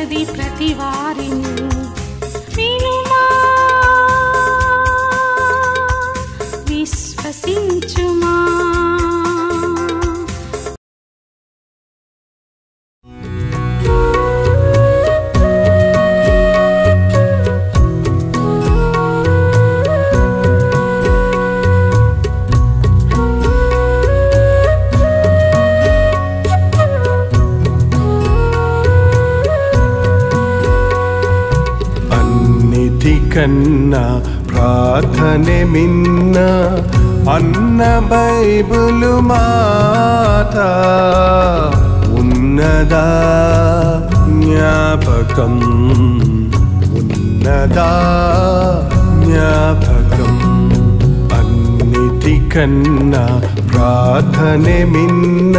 ఉన్నది ప్రతి వారిని వినుమా విశ్వసించుమా. కన్నా ప్రార్థనే మిన్న అన్న బైబిలు మాట ఉన్నదా జ్ఞాపకం, ఉన్నదా జ్ఞాపకం. అన్నిటికన్నా ప్రార్థనే మిన్న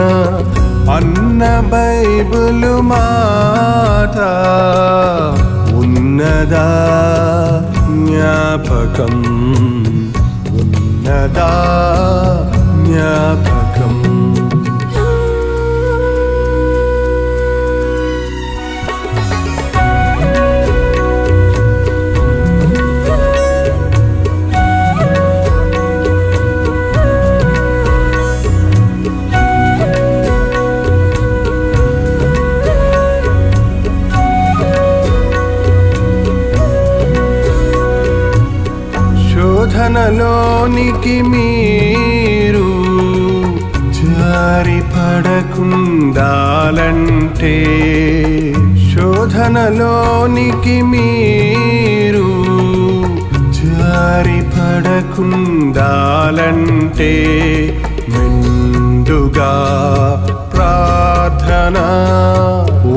అన్న బైబిలు మాట ఉన్నదా జ్ఞాపకం, ఉన్నదా జ్ఞాపకం. శోధనలోనికి మీరు జారి పడకుండాలంటే, శోధనలోనికి మీరు జారి పడకుండాలంటే మెండుగా ప్రార్థన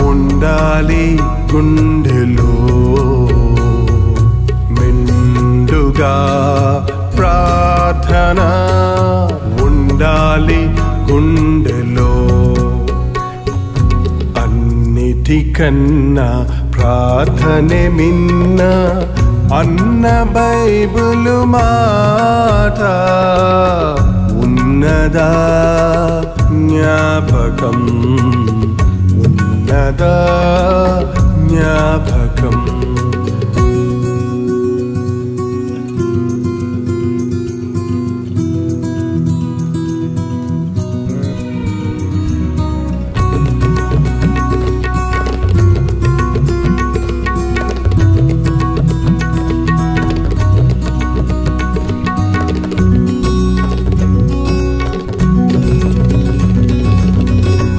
ఉండాలి గుండెలో, మెండుగా ప్రార్థన ఉండాలి గుండెలో. అన్నిటికన్నా ప్రార్థనే మిన్న అన్న బైబిలు మాట ఉన్నదా జ్ఞాపకం, ఉన్నదా జ్ఞాపకం.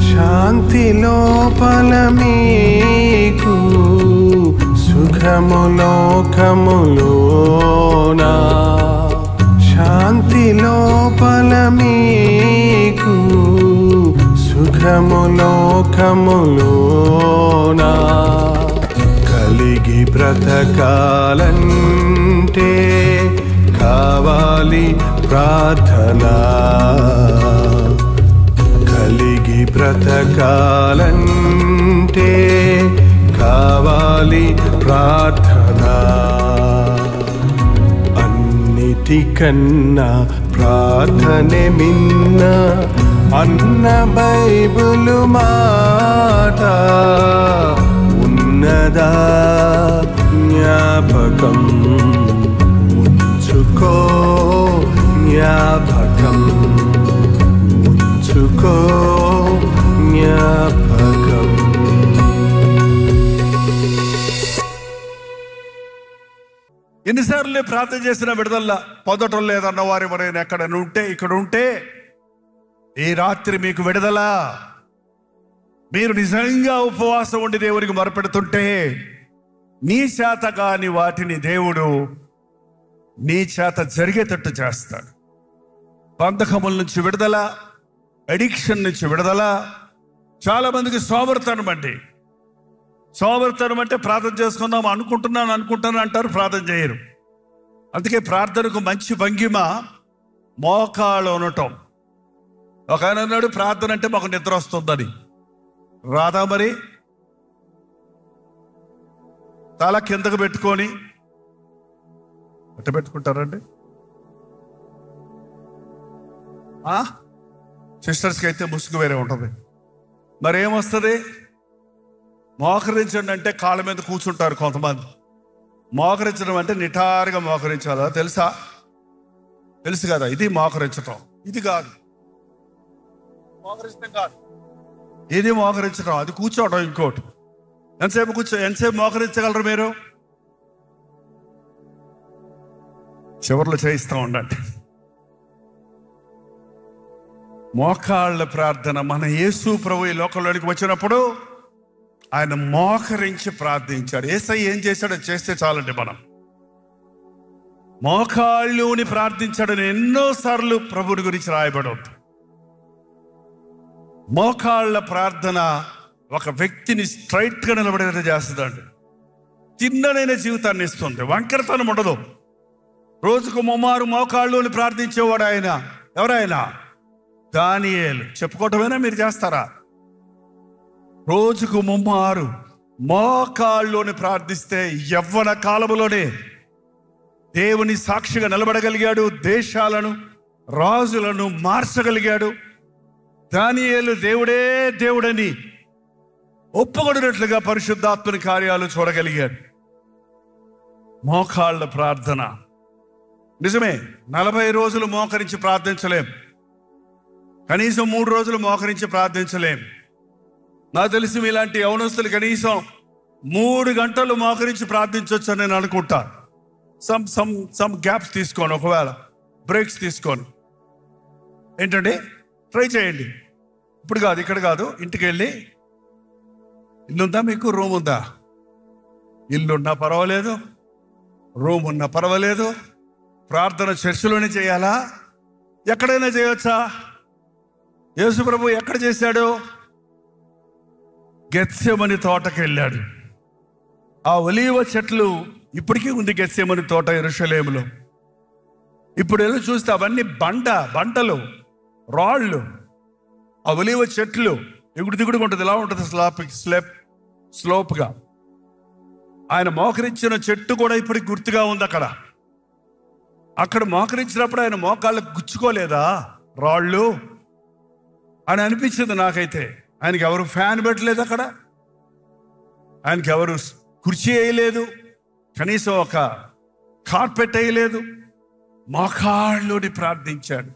శాంతి లోపల మీకు సుఖము లోకములోనా, శాంతి లోపల మీకు సుఖము లోకములోనా. కలిగి బ్రతకాలంటే కావాలి ప్రార్థన, కలిగి బ్రతకాలంటే కావాలి ప్రార్థన. అన్నిటికన్నా ప్రార్థనే మిన్న అన్న బైబిలు మాట ఉన్నదా జ్ఞాపకం, ఉంచుకో జ్ఞాపకం, ఉంచుకో జ్ఞాపకం. ఎన్నిసార్లు ప్రార్థన చేసిన విడుదల పొందటం లేదన్న వారు ఎవరైనా ఎక్కడ ఉంటే ఇక్కడ ఉంటే ఈ రాత్రి మీకు విడుదల. మీరు నిజంగా ఉపవాసం ఉండి దేవునికి మొరపెడుతుంటే నీ చేత కాని వాటిని దేవుడు నీ చేత జరిగేటట్టు చేస్తాడు. బంధకముల నుంచి విడుదల, అడిక్షన్ నుంచి విడుదల. చాలా మందికి సోమరితనం అండి. సోమరితనం అంటే ప్రార్థన చేసుకుందాం అనుకుంటున్నాను అంటారు, ప్రార్థన చేయరు. అందుకే ప్రార్థనకు మంచి భంగిమ మోకాళ్ళు ఉండటం. ఒక ఆయన అన్నాడు, ప్రార్థన అంటే మాకు నిద్ర వస్తుందని. రాదా మరి? తల కిందకు పెట్టుకొని అట్ట పెట్టుకుంటారండి. సిస్టర్స్కి అయితే ముసుగు వేరే ఉంటుంది. మరి ఏమొస్తుంది? మోకరించండి అంటే కాళ్ళ మీద కూర్చుంటారు కొంతమంది. మోకరించడం అంటే నిటారుగా మోకరించాలా తెలుసా? తెలుసు కదా, ఇది మోకరించటం. ఇది కాదు మోకరించడం, కాదు ఇది మోకరించడం, అది కూర్చోవడం ఇంకోటి. ఎంతసేపు మోకరించగలరు మీరు? చివర్లో చేయిస్తూ ఉండండి. మోకాళ్ళ ప్రార్థన. మన యేసు ప్రభు ఈ లోకంలోనికి వచ్చినప్పుడు ఆయన మోకరించి ప్రార్థించాడు. యేసయ్య ఏం చేశాడో చేస్తే చాలండి. మనం మోకాళ్ళుని ప్రార్థించాడని ఎన్నోసార్లు ప్రభుని గురించి రాయబడి ఉంది. మోకాళ్ళ ప్రార్థన ఒక వ్యక్తిని స్ట్రైట్గా నిలబడేది చేస్తుందండి. తిన్ననైన జీవితాన్ని ఇస్తుంది, వంకరతనం ఉండదు. రోజుకు ముమ్మారు మోకాళ్ళుని ప్రార్థించేవాడు ఆయన. ఎవరైనా దానియేలు. చెప్పుకోవటమైనా మీరు చేస్తారా? రోజుకు ముమ్మారు మోకాళ్ళుని ప్రార్థిస్తే యవ్వన కాలములోనే దేవుని సాక్షిగా నిలబడగలిగాడు. దేశాలను, రాజులను మార్చగలిగాడు. దానియేలు దేవుడే దేవుడని ఒప్పుకొడినట్లుగా పరిశుద్ధాత్మని కార్యాలు చూడగలిగాడు. మోకాళ్ళ ప్రార్థన. నిజమే, 40 రోజులు మోకరించి ప్రార్థించలేం, కనీసం 3 రోజులు మోకరించి ప్రార్థించలేం. నాకు తెలిసి మీలాంటి యవనస్తులు కనీసం 3 గంటలు మోకరించి ప్రార్థించవచ్చు అని నేను అనుకుంటాను. సమ్ గ్యాప్స్ తీసుకోను, ఒకవేళ బ్రేక్స్ తీసుకోను. ఏంటంటే ట్రై చేయండి. ఇప్పుడు కాదు, ఇక్కడ కాదు, ఇంటికి వెళ్ళి, ఇల్లుందా మీకు? రూమ్ ఉందా? ఇల్లున్నా పర్వాలేదు, రూమ్ ఉన్నా పర్వాలేదు. ప్రార్థన చర్చిలోనే చేయాలా? ఎక్కడైనా చేయవచ్చా? యేసు ప్రభు ఎక్కడ చేశాడు? గెత్సెమని తోటకి వెళ్ళాడు. ఆ ఒలీవ చెట్లు ఇప్పటికీ ఉంది, గెత్సెమని తోట యెరూషలేములో. ఇప్పుడు వెళ్ళి చూస్తే అవన్నీ బండలు, రాళ్ళు. ఆ ఒలీవ చెట్లు ఎగుడు దిగుడుగా ఉంటుంది, ఇలా ఉంటుంది, స్లోప్గా. ఆయన మోకరించిన చెట్టు కూడా ఇప్పటికి గుర్తుగా ఉంది. అక్కడ మోకరించినప్పుడు ఆయన మోకాళ్ళకు గుచ్చుకోలేదా రాళ్ళు అని అనిపించింది నాకైతే. ఆయనకి ఎవరు ఫ్యాన్ పెట్టలేదు, అక్కడ ఆయనకి ఎవరు కుర్చీ వేయలేదు, కనీసం ఒక కార్పెట్ వేయలేదు. మోకాళ్ళుని ప్రార్థించాడు,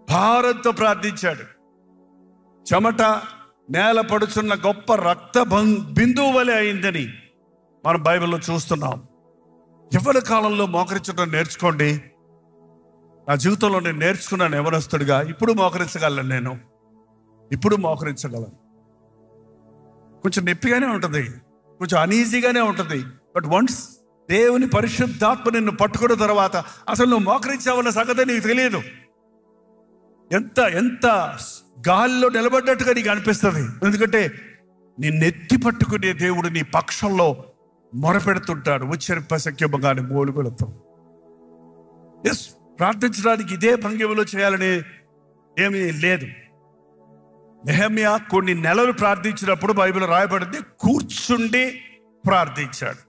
భారంతో ప్రార్థించాడు. చెమట నేల పడుచున్న గొప్ప రక్త బిందువు వలె అయిందని మనం బైబిల్లో చూస్తున్నాం. యవ్వన కాలంలో మోకరించడం నేర్చుకోండి. నా జీవితంలో నేను నేర్చుకున్నాను యవ్వనస్తుడిగా. ఇప్పుడు మోకరించగలను, నేను ఇప్పుడు మోకరించగలను. కొంచెం నొప్పిగానే ఉంటుంది, కొంచెం అనీజీగానే ఉంటుంది. బట్ వన్స్ దేవుని పరిశుద్ధాత్మ నిన్ను పట్టుకున్న తర్వాత అసలు నువ్వు మోకరించావన్న సంగతి నీకు తెలియదు. ఎంత గాల్లో నిలబడ్డట్టుగా నీకు అనిపిస్తుంది. ఎందుకంటే నిన్నెత్తి పట్టుకునే దేవుడు నీ పక్షంలో మొరపెడుతుంటాడు ఉచ్చరింపశక్యముగాని మూలుగులతో. ఎస్, ప్రార్థించడానికి ఇదే భంగిమలో చేయాలని ఏమీ లేదు. నెహెమ్యా కొన్ని నెలలు ప్రార్థించినప్పుడు బైబిల్ రాయబడింది, కూర్చుండి ప్రార్థించాడు.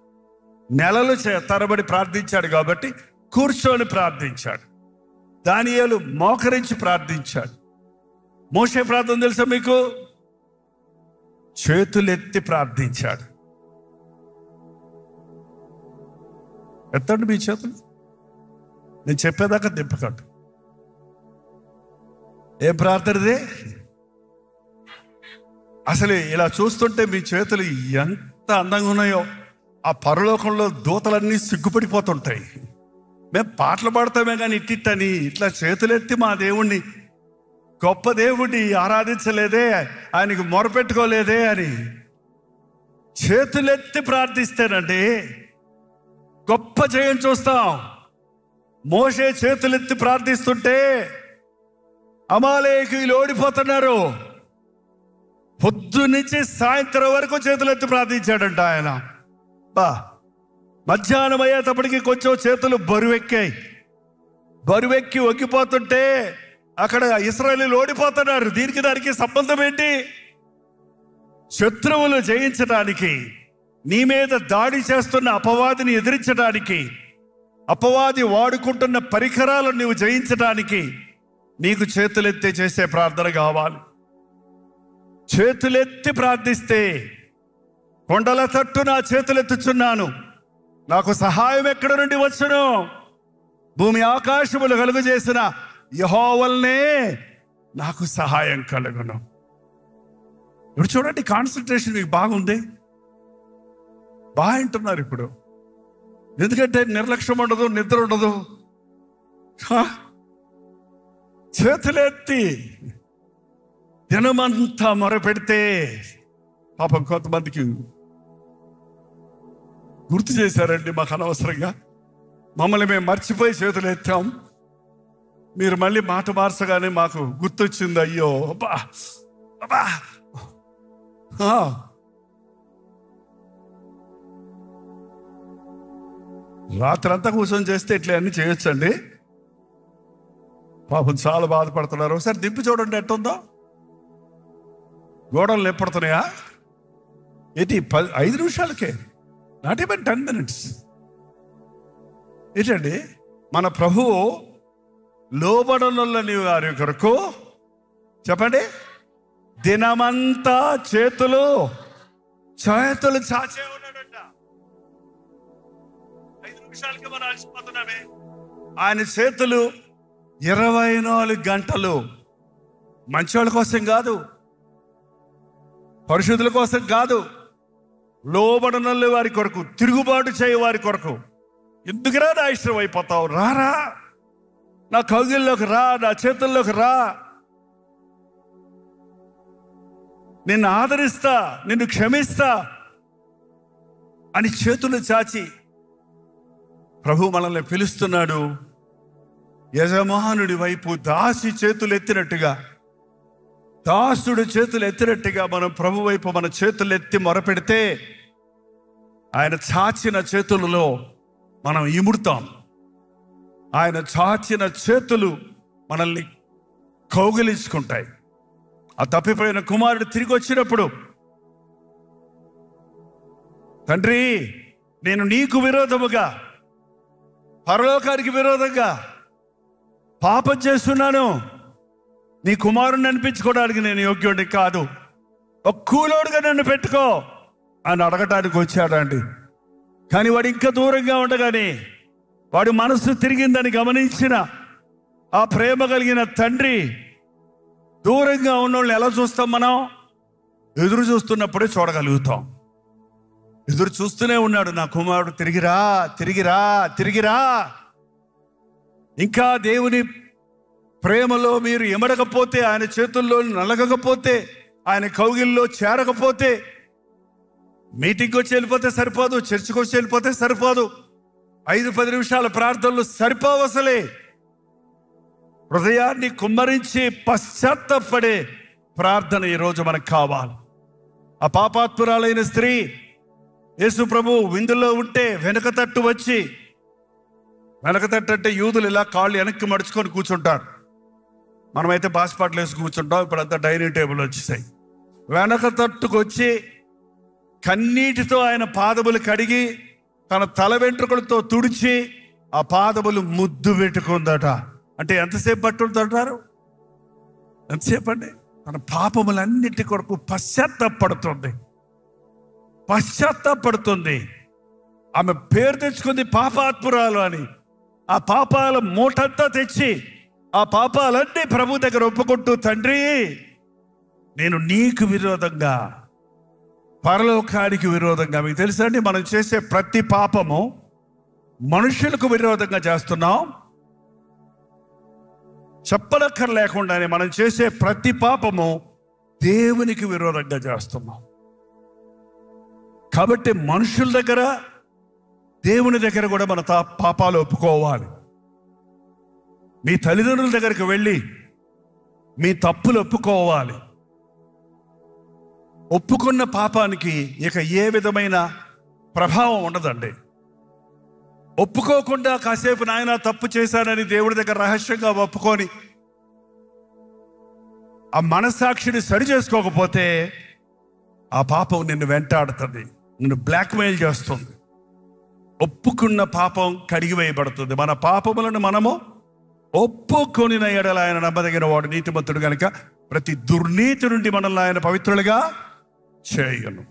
నెలలు తరబడి ప్రార్థించాడు కాబట్టి కూర్చొని ప్రార్థించాడు. దానియేలు మోకరించి ప్రార్థించాడు. మోషే ప్రార్థన తెలుసా మీకు? చేతులెత్తి ప్రార్థించాడు. ఎత్తండి మీ చేతులు, నేను చెప్పేదాకా దింపకండి. ఏం ప్రార్థనదే? అసలు ఇలా చూస్తుంటే మీ చేతులు ఎంత అందంగా ఉన్నాయో. ఆ పరలోకంలో దూతలన్నీ సిగ్గుపడిపోతుంటాయి. మేము పాటలు పాడతామే కానీ ఇట్టిట్టని ఇట్లా చేతులెత్తి మా దేవుణ్ణి, గొప్ప దేవుడిని ఆరాధించలేదే, ఆయనకి మొరపెట్టుకోలేదే అని చేతులెత్తి ప్రార్థిస్తేనండి గొప్ప జయం చూస్తాం. మోషే చేతులెత్తి ప్రార్థిస్తుంటే అమాలేకీయులు ఓడిపోతున్నారు. పొద్దున్నుంచి సాయంత్రం వరకు చేతులెత్తి ప్రార్థించాడంట ఆయన. మధ్యాహ్నం అయ్యేటప్పటికి కొంచెం చేతులు బరువెక్కి ఒగ్గిపోతుంటే అక్కడ ఇశ్రాయేలీయులు ఓడిపోతున్నారు. దీనికి దానికి సంబంధం ఏంటి? శత్రువులు జయించడానికి, నీ మీద దాడి చేస్తున్న అపవాదిని ఎదిరించడానికి, అపవాది వాడుకుంటున్న పరికరాలను నువ్వు జయించడానికి నీకు చేతులెత్తి చేసే ప్రార్థన కావాలి. చేతులెత్తి ప్రార్థిస్తే కొండల తట్టు నా చేతులెత్తుచున్నాను, నాకు సహాయం ఎక్కడ నుండి వచ్చును? భూమి ఆకాశములు కలుగు చేసిన యెహోవానే నాకు సహాయం కలుగును. ఇప్పుడు చూడండి, కాన్సన్ట్రేషన్ మీకు బాగుంది, బాగా వింటున్నారు ఇప్పుడు. ఎందుకంటే నిర్లక్ష్యం ఉండదు, నిద్ర ఉండదు. చేతులెత్తి దినమంతా మొరపెడితే పాపం కొంతమందికి గుర్తు చేశారండి, మాకు అనవసరంగా మమ్మల్ని మేము మర్చిపోయి చేతులు ఎత్తాం. మీరు మళ్ళీ మాట మార్చగానే మాకు గుర్తొచ్చింది. అయ్యో అబ్బా అబ్బా. రాత్రంతా కూర్చొని చేస్తే ఇట్లా అన్ని చేయొచ్చండి. పాపం చాలా బాధపడుతున్నారు. ఒకసారి దింపి చూడండి ఎట్టుందో. గోడలు నిప్పడుతున్నాయా? ఏంటి 5 నిమిషాలకే, నాట్ ఈవెన్ 10 minutes. ఏంటండి, మన ప్రభువు లోబడనులని వారి కొరకు చెప్పండి దినమంతా చేతులు చాచే ఉన్నాడంట. 5 నిమిషాలకి మనం అలసిపోతున్నామే. ఆయన చేతులు 24 గంటలు మంచోళ్ళ కోసం కాదు, పరిశుద్ధుల కోసం కాదు, లోబడనల్లి వారి కొరకు, తిరుగుబాటు చేయ వారి కొరకు. ఎందుకురా నా ఇష్టం అయిపోతావు? రారా, నా కౌగిల్లోకి రా, నా చేతుల్లోకి రా, నిన్ను ఆదరిస్తా, నిన్ను క్షమిస్తా అని చేతులు చాచి ప్రభు మనల్ని పిలుస్తున్నాడు. యజమానుడి వైపు దాసి చేతులు ఎత్తినట్టుగా, దాసుడు చేతులు ఎత్తినట్టుగా మనం ప్రభు వైపు మన చేతులు ఎత్తి మొరపెడితే ఆయన చాచిన చేతులలో మనం ఇముడుతాం. ఆయన చాచిన చేతులు మనల్ని కౌగిలించుకుంటాయి. ఆ తప్పిపోయిన కుమారుడు తిరిగి వచ్చినప్పుడు, తండ్రి నేను నీకు విరోధముగా, పరలోకానికి విరోధంగా పాపం చేస్తున్నాను, నీ కుమారుని అనిపించుకోవడానికి నేను యోగ్యుడిని కాదు, ఒక కూలోడుగా నన్ను పెట్టుకో అని అడగటానికి వచ్చాడండి. కానీ వాడు ఇంకా దూరంగా ఉండగానే వాడు మనసు తిరిగిందని గమనించిన ఆ ప్రేమ కలిగిన తండ్రి, దూరంగా ఉన్నోళ్ళని ఎలా చూస్తాం? మనం ఎదురు చూస్తున్నప్పుడే చూడగలుగుతాం. ఎదురు చూస్తూనే ఉన్నాడు, నా కుమారుడు తిరిగిరా, తిరిగిరా, తిరిగిరా. ఇంకా దేవుని ప్రేమలో మీరు ఎమడకపోతే, ఆయన చేతుల్లో నలగకపోతే, ఆయన కౌగిల్లో చేరకపోతే, మీటింగ్కి వచ్చి వెళ్ళిపోతే సరిపోదు, చర్చికి వచ్చి వెళ్ళిపోతే సరిపోదు, 5-10 నిమిషాల ప్రార్థనలు సరిపోవసలే. హృదయాన్ని కుమ్మరించి పశ్చాత్తపడే ప్రార్థన ఈరోజు మనకు కావాలి. ఆ పాపాత్మురాలైన స్త్రీ యేసు ప్రభు విందులో ఉంటే వెనక తట్టు వచ్చి, వెనక తట్టు అంటే యూదులు ఇలా కాళ్ళు వెనక్కి మడుచుకొని కూర్చుంటారు, మనమైతే బాస్పాట్లు వేసి కూర్చుంటాం. ఇప్పుడు అంతా డైనింగ్ టేబుల్ వచ్చేసాయి. వెనక తట్టుకు వచ్చి కన్నీటితో ఆయన పాదములు కడిగి తన తల వెంట్రుకలతో తుడిచి ఆ పాదములు ముద్దు పెట్టుకుందట. అంటే ఎంతసేపు పట్టుంటారు? ఎంతసేపు అండి? తన పాపములన్నిటి కొరకు పశ్చాత్తాపడుతుంది. ఆమె పేరు తెచ్చుకుంది పాపాత్మురాలు అని. ఆ పాపాల మూటంతా తెచ్చి ఆ పాపాలన్నీ ప్రభు దగ్గర ఒప్పుకుంటూ, తండ్రి నేను నీకు విరోధంగా, పరలోకానికి విరోధంగా. మీకు తెలుసా అండి, మనం చేసే ప్రతి పాపము మనుషులకు విరోధంగా చేస్తున్నాం. చెప్పలక్కర్లేకుండానే మనం చేసే ప్రతి పాపము దేవునికి విరోధంగా చేస్తున్నాం. కాబట్టి మనుషుల దగ్గర, దేవుని దగ్గర కూడా మన పాపాలు ఒప్పుకోవాలి. మీ తల్లిదండ్రుల దగ్గరికి వెళ్ళి మీ తప్పులు ఒప్పుకోవాలి. ఒప్పుకున్న పాపానికి ఇక ఏ విధమైన ప్రభావం ఉండదండి. ఒప్పుకోకుండా కాసేపు నాయన తప్పు చేశానని దేవుడి దగ్గర రహస్యంగా ఒప్పుకొని ఆ మనస్సాక్షిని సరి చేసుకోకపోతే ఆ పాపం నిన్ను వెంటాడుతుంది, నిన్ను బ్లాక్మెయిల్ చేస్తుంది. ఒప్పుకున్న పాపం కడిగివేయబడుతుంది. మన పాపములను మనము ఒప్పుకొనిన ఎడల ఆయన నమ్మదగిన వాడు, నీతిమంతుడు గనుక ప్రతి దుర్నీతి నుండి మనల్ని ఆయన పవిత్రులుగా చేయను.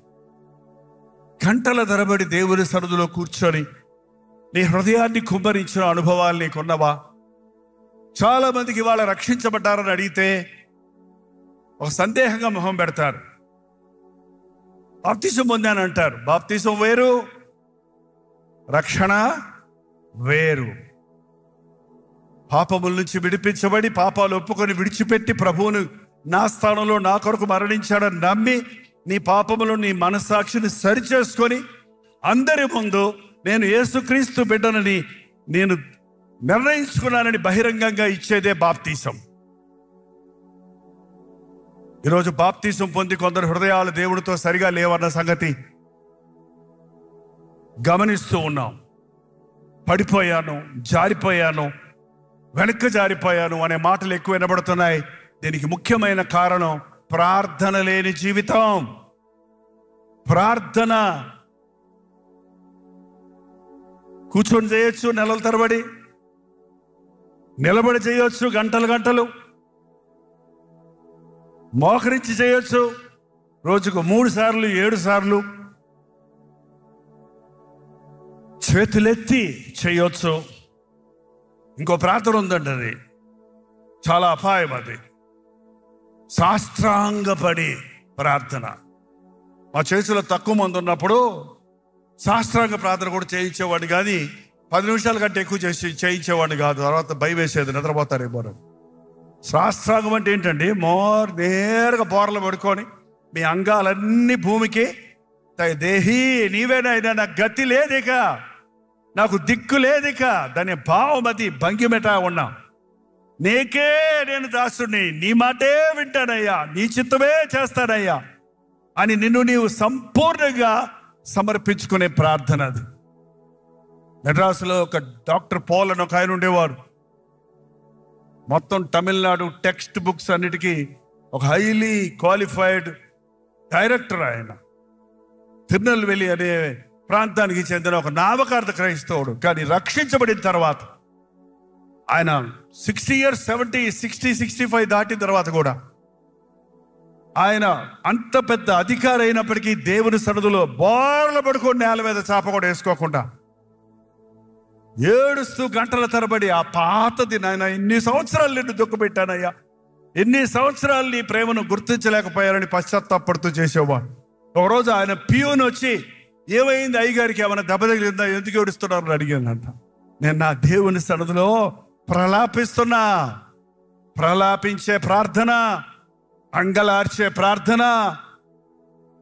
గంటల తరబడి దేవుని సన్నిధిలో కూర్చొని నీ హృదయాన్ని కుమ్మరించిన అనుభవాలు నీకున్నవా? చాలా మందికి ఇవాళ రక్షించబడ్డారని అడిగితే ఒక సందేహంగా మొహం పెడతారు. బాప్తిసం పొందానంటారు. బాప్తిసం వేరు, రక్షణ వేరు. పాపముల నుంచి విడిపించబడి పాపాలు ఒప్పుకొని విడిచిపెట్టి ప్రభువును నా స్థానంలో నా కొరకు మరణించాడని నమ్మి నీ పాపములు నీ మనస్సాక్షిని సరిచేసుకొని అందరి ముందు నేను యేసుక్రీస్తు బిడ్డనని నేను నిర్ణయించుకున్నానని బహిరంగంగా ఇచ్చేదే బాప్తీసం. ఈరోజు బాప్తీసం పొంది కొందరు హృదయాలు దేవుడితో సరిగా లేవన్న సంగతి గమనిస్తూ ఉన్నాం. పడిపోయాను, జారిపోయాను, వెనక్కి జారిపోయాను అనే మాటలు ఎక్కువ వినబడుతున్నాయి. దీనికి ముఖ్యమైన కారణం ప్రార్థన లేని జీవితం. ప్రార్థన కూర్చొని చేయొచ్చు నెలల తరబడి, నిలబడి చేయొచ్చు గంటలు గంటలు, మోకరించి చేయొచ్చు రోజుకు 3 సార్లు 7 సార్లు, చేతులెత్తి చేయొచ్చు. ఇంకో ప్రార్థన ఉందండి, అది చాలా అపాయం. అది సాష్టాంగపడి ప్రార్థన. మా చేతిలో తక్కువ మంది ఉన్నప్పుడు సాష్టాంగ ప్రార్థన కూడా చేయించేవాడిని, కానీ 10 నిమిషాల కంటే ఎక్కువ చేయించేవాడిని కాదు. తర్వాత భయం వేసేది, నిద్రపోతారేమో. సాష్టాంగం అంటే ఏంటండి? నేరుగా బోర్లు పడుకొని మీ అంగాలన్నీ భూమికి దేహి నీవేనైనా, నాకు గతి లేదిక, నాకు దిక్కు లేదిక, దాని భావం అది భంగిమెట ఉన్నా. నీకే నేను దాసుని, నీ మాటే వింటానయ్యా, నీ చిత్తమే చేస్తానయ్యా అని నిన్ను నీవు సంపూర్ణంగా సమర్పించుకునే ప్రార్థన అది. మెడ్రాసులో ఒక డాక్టర్ పాల్ అని ఒక ఆయన ఉండేవారు. మొత్తం తమిళనాడు టెక్స్ట్ బుక్స్ అన్నిటికీ ఒక హైలీ క్వాలిఫైడ్ డైరెక్టర్ ఆయన. తిరునెల్వేలి అనే ప్రాంతానికి చెందిన ఒక నామకార్థ క్రైస్తవుడు. కానీ రక్షించబడిన తర్వాత ఆయన 60 years 70 60 65 దాటిన తర్వాత కూడా ఆయన అంత పెద్ద అధికారి అయినప్పటికీ దేవుని సన్నిధిలో బోర్ల పడుకొని నేల మీద చాప కూడా వేసుకోకుండా ఏడుస్తూ గంటల తరబడి ఆ పాతది, నాయన ఎన్ని సంవత్సరాలు నిన్ను దుఃఖపెట్టానయ్యా, ఎన్ని సంవత్సరాలు నీ ప్రేమను గుర్తించలేకపోయారని పశ్చాత్తాపడుతూ చేసేవాడు. ఒకరోజు ఆయన పియూన్ వచ్చి, ఏమైంది అయ్యగారికి, ఏమైనా దెబ్బ తగిలిందా, ఎందుకు ఏడుస్తున్నారని అడిగానంట. నేను నా దేవుని సన్నిధిలో ప్రలాపిస్తున్నా. ప్రలాపించే ప్రార్థన, అంగలార్చే ప్రార్థన,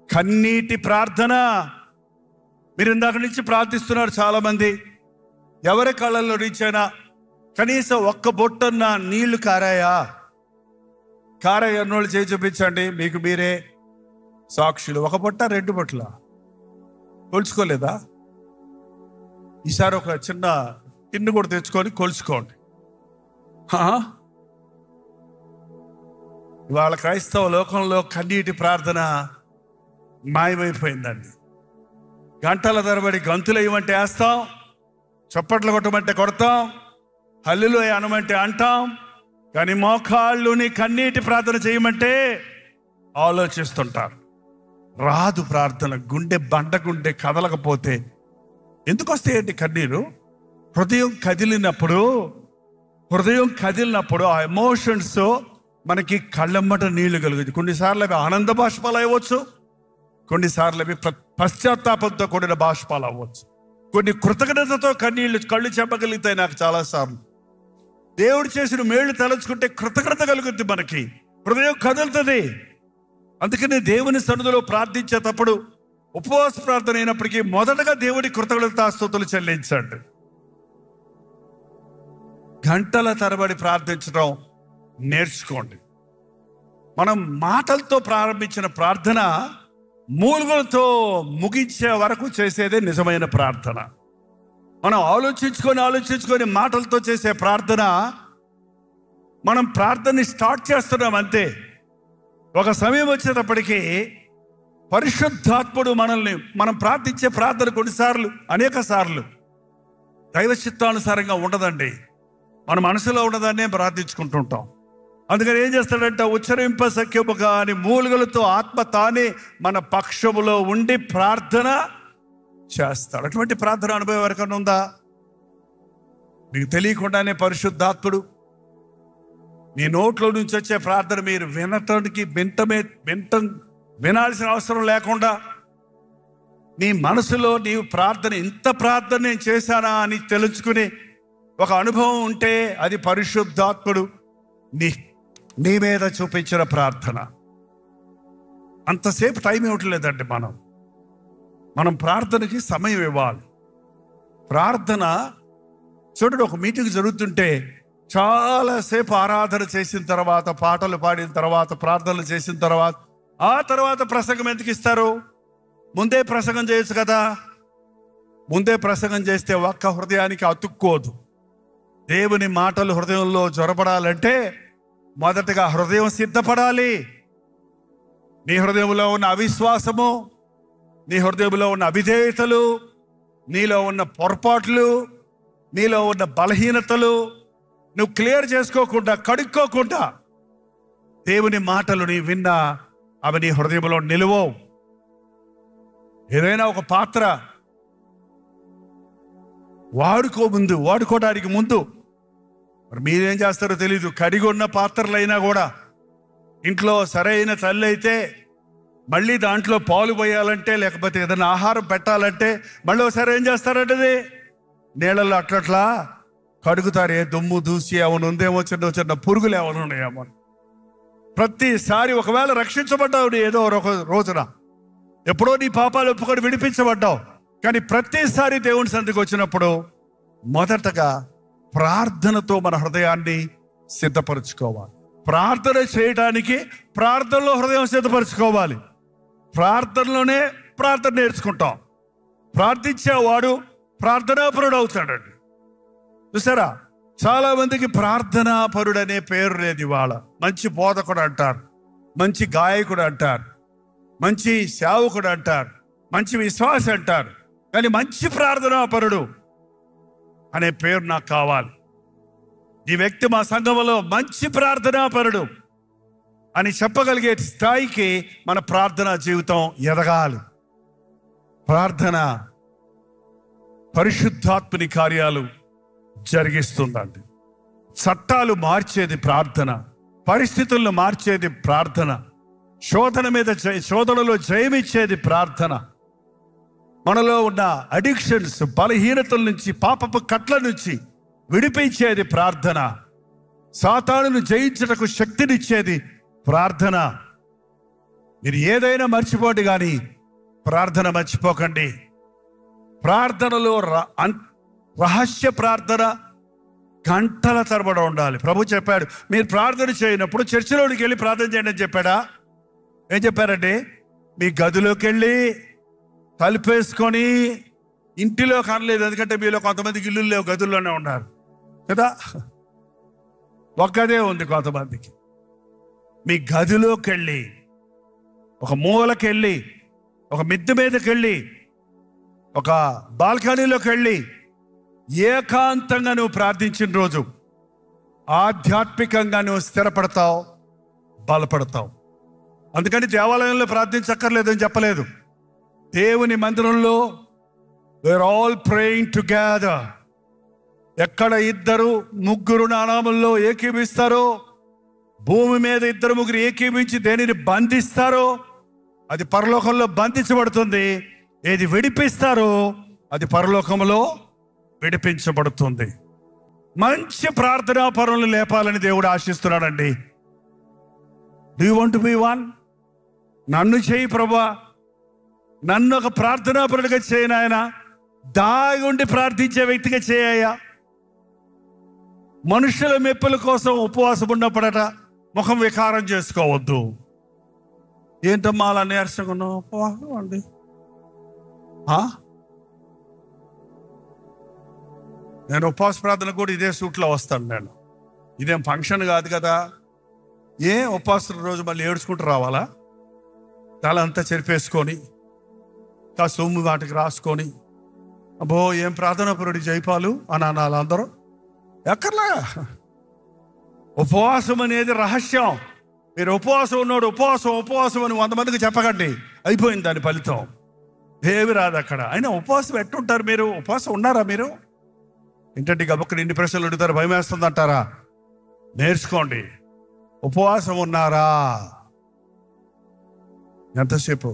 కన్నీటి ప్రార్థన. మీరు ఇందాక నుంచి ప్రార్థిస్తున్నారు చాలా మంది. ఎవరి కళ్ళల్లో రీచైనా కనీసం ఒక్క బొట్టన్న నీళ్లు కారాయా? కారాయన్నోళ్ళు చేయి చూపించండి, మీకు మీరే సాక్షులు. 1 బొట్ట 2 బొట్టల కొలుచుకోలేదా? ఈసారి ఒక చిన్న టిన్ను కూడా తెచ్చుకొని కొలుచుకోండి. ఇవాళ క్రైస్తవ లోకంలో కన్నీటి ప్రార్థన మాయమైపోయిందండి. గంటల తరబడి గంతులు వేయమంటే వేస్తాం, చప్పట్లు కొట్టమంటే కొడతాం, హల్లెలూయా అనమంటే అంటాం. కానీ మోకాళ్ళుని కన్నీటి ప్రార్థన చేయమంటే ఆలోచిస్తుంటారు. రాదు ప్రార్థన. గుండె గుండె కదలకపోతే ఎందుకు వస్తాయండి కన్నీరు? హృదయం కదిలినప్పుడు ఆ ఎమోషన్స్ మనకి కళ్ళమ్మట నీళ్లు కలుగుతాయి. కొన్నిసార్లు అవి ఆనంద బాష్పాలు అవ్వచ్చు, కొన్నిసార్లు అవి పశ్చాత్తాపంతో కూడిన బాష్పాలు అవ్వచ్చు, కొన్ని కృతజ్ఞతతో కళ్ళు చెప్పగలుగుతాయి. నాకు చాలాసార్లు దేవుడు చేసిన మేళ్ళు తలంచుకుంటే కృతజ్ఞత కలుగుద్ది, మనకి హృదయం కదులుతుంది. అందుకని దేవుని సన్నిధిలో ప్రార్థించేటప్పుడు ఉపవాస ప్రార్థన అయినప్పటికీ మొదటగా దేవుడి కృతజ్ఞతాస్తుతులు చెల్లించండి. గంటల తరబడి ప్రార్థించడం నేర్చుకోండి. మనం మాటలతో ప్రారంభించిన ప్రార్థన మూలుగులతో ముగించే వరకు చేసేదే నిజమైన ప్రార్థన. మనం ఆలోచించుకొని మాటలతో చేసే ప్రార్థన, మనం ప్రార్థనని స్టార్ట్ చేస్తున్నాం అంతే. ఒక సమయం వచ్చేటప్పటికీ పరిశుద్ధాత్ముడు మనం ప్రార్థించే ప్రార్థన కొన్నిసార్లు అనేక సార్లు దైవ చిత్తానుసారంగా ఉండదండి. మన మనసులో ఉన్నదాన్నే ప్రార్థించుకుంటుంటాం. అందుకని ఏం చేస్తాడంటే ఉచ్చరింప సఖ్యము కాని మూలుగులతో ఆత్మ తానే మన పక్షములో ఉండి ప్రార్థన చేస్తాడు. అటువంటి ప్రార్థన అనుభవం ఎవరికైనా ఉందా? మీకు తెలియకుండానే పరిశుద్ధాత్ముడు మీ నోట్లో నుంచి వచ్చే ప్రార్థన మీరు వినాల్సిన అవసరం లేకుండా నీ మనసులో నీవు ప్రార్థన, ఇంత ప్రార్థన నేను చేశానా అని తెలుసుకుని ఒక అనుభవం ఉంటే అది పరిశుద్ధాత్ముడు నీ మీద చూపించిన ప్రార్థన. అంతసేపు టైం ఇవ్వట్లేదండి. మనం ప్రార్థనకి సమయం ఇవ్వాలి. ప్రార్థన చూడండి, ఒక మీటింగ్ జరుగుతుంటే చాలాసేపు ఆరాధన చేసిన తర్వాత, పాటలు పాడిన తర్వాత, ప్రార్థనలు చేసిన తర్వాత, ఆ తర్వాత ప్రసంగం ఎందుకు ఇస్తారు? ముందే ప్రసంగం చేయొచ్చు కదా. ముందే ప్రసంగం చేస్తే ఒక్క హృదయానికి అతుక్కోదు. దేవుని మాటలు హృదయంలో జొరపడాలంటే మొదటగా హృదయం సిద్ధపడాలి. నీ హృదయంలో ఉన్న అవిశ్వాసము, నీ హృదయంలో ఉన్న అవిధేయతలు, నీలో ఉన్న పొరపాట్లు, నీలో ఉన్న బలహీనతలు నువ్వు క్లియర్ చేసుకోకుండా, కడుక్కోకుండా దేవుని మాటలు నీ విన్నా అవి నీ హృదయంలో నిలువవు. ఏదైనా ఒక పాత్ర వాడుకోవడానికి ముందు మరి మీరేం చేస్తారో తెలీదు. కడిగి ఉన్న పాత్రలైనా కూడా ఇంట్లో సరైన తల్లి అయితే మళ్ళీ దాంట్లో పాలు పోయాలంటే, లేకపోతే ఏదైనా ఆహారం పెట్టాలంటే మళ్ళీ ఒకసారి ఏం చేస్తారంటే నీళ్ళల్లో అట్లట్లా కడుగుతారు. ఏ దుమ్ము దూసి ఏమైనా ఉందేమో, చిన్న పురుగులు ఏమైనా ఉన్నాయేమో. ప్రతిసారి ఒకవేళ రక్షించబడ్డావు ఏదో ఒక రోజున, ఎప్పుడో నీ పాపాలు ఒప్పుకొని విడిపించబడ్డావు, కానీ ప్రతిసారి దేవుని సన్నిధికి వచ్చినప్పుడు మొదటగా ప్రార్థనతో మన హృదయాన్ని సిద్ధపరచుకోవాలి. ప్రార్థన చేయడానికి ప్రార్థనలో హృదయం సిద్ధపరచుకోవాలి. ప్రార్థనలోనే ప్రార్థన నేర్చుకుంటాం. ప్రార్థించేవాడు ప్రార్థనాపరుడు అవుతాడండి. చూసారా, చాలా మందికి ప్రార్థనాపరుడు అనే పేరు లేదు ఇవాళ. మంచి బోధకుడు అంటారు, మంచి గాయకుడు అంటారు, మంచి సేవకుడు అంటారు, మంచి విశ్వాసి అంటారు, కానీ మంచి ప్రార్థనాపరుడు అనే పేరు నాకు కావాలి. ఈ వ్యక్తి మా సంఘంలో మంచి ప్రార్థనాపరుడు అని చెప్పగలిగే స్థాయికి మన ప్రార్థనా జీవితం ఎదగాలి. ప్రార్థన పరిశుద్ధాత్మని కార్యాలు జరిగిస్తుందండి. చట్టాలు మార్చేది ప్రార్థన, పరిస్థితులను మార్చేది ప్రార్థన, శోధనలో జయమిచ్చేది ప్రార్థన. మనలో ఉన్న అడిక్షన్స్, బలహీనతల నుంచి, పాపపు కట్ల నుంచి విడిపించేది ప్రార్థన. సాతానును జయించటకు శక్తినిచ్చేది ప్రార్థన. మీరు ఏదైనా మర్చిపోండి, కానీ ప్రార్థన మర్చిపోకండి. ప్రార్థనలో రహస్య ప్రార్థన గంటల తరబడి ఉండాలి. ప్రభు చెప్పాడు, మీరు ప్రార్థన చేయనప్పుడు చర్చిలోకి వెళ్ళి ప్రార్థన చేయండి అని చెప్పాడా? ఏం చెప్పారండి? మీ గదిలోకి వెళ్ళి తలుపేసుకొని, ఇంటిలో కనలేదు, ఎందుకంటే మీలో కొంతమందికి ఇల్లు లేవు, గదుల్లోనే ఉన్నారు కదా. ఒక్కదే ఉంది కొంతమందికి. మీ గదిలోకి వెళ్ళి, ఒక మూలకి వెళ్ళి, ఒక మిద్దె మీదకి వెళ్ళి, ఒక బాల్కనీలోకి వెళ్ళి ఏకాంతంగా నువ్వు ప్రార్థించిన రోజు ఆధ్యాత్మికంగా నువ్వు స్థిరపడతావు, బలపడతావు. అందుకని దేవాలయంలో ప్రార్థించక్కర్లేదని చెప్పలేదు. దేవుని మందిరంలో we're all praying together. ఎక్కడ 2-3 నా నామములో ఏకీభవిస్తారో, భూమి మీద 2-3 ఏకీభవించి దేనిని బంధిస్తారో అది పరలోకంలో బంధించబడుతుంది. ఏది విడిపిస్తారో అది పరలోకంలో విడిపించబడుతుంది. మంచి ప్రార్థనా పరులను లేపాలని దేవుడు ఆశిస్తున్నాడండి. Do you want to be one? నన్ను చేయి ప్రభువా, నన్ను ఒక ప్రార్థనాపరుడిగా చేయి నాయన. దాగి ఉండి ప్రార్థించే వ్యక్తిగా చేయ్యా. మనుషుల మెప్పుల కోసం ఉపవాసం ఉన్నప్పుడట ముఖం వికారం చేసుకోవద్దు. ఏంటమ్మా అలా నీరసంగా ఉన్నావు? ఉపవాసం అండి. నేను ఉపవాస ప్రార్థన కూడా ఇదే సూట్లో వస్తాను. ఇదేం ఫంక్షన్ కాదు కదా. ఉపవాసం రోజు మళ్ళీ ఏడ్చుకుంటూ రావాలా? తల అంతా చెరిపేసుకొని, సొమ్ము వాటికి రాసుకొని, అబ్బో ఏం ప్రార్థనాపరుడి జైపాలు అని అనాలి అందరూ. ఎక్కర్లా. ఉపవాసం అనేది రహస్యం. మీరు ఉపవాసం ఉన్నాడు ఉపవాసం అని 100 మందికి చెప్పకండి, అయిపోయింది దాని ఫలితం. ఏమి రాదు అక్కడ. అయినా ఉపవాసం ఎట్టుంటారు మీరు? ఉపవాసం ఉన్నారా మీరు? ఏంటంటే గబక్కని ఇన్ని ప్రశ్నలు అడుగుతారు, భయం వేస్తుంది అంటారా? నేర్చుకోండి. ఉపవాసం ఉన్నారా? ఎంతసేపు?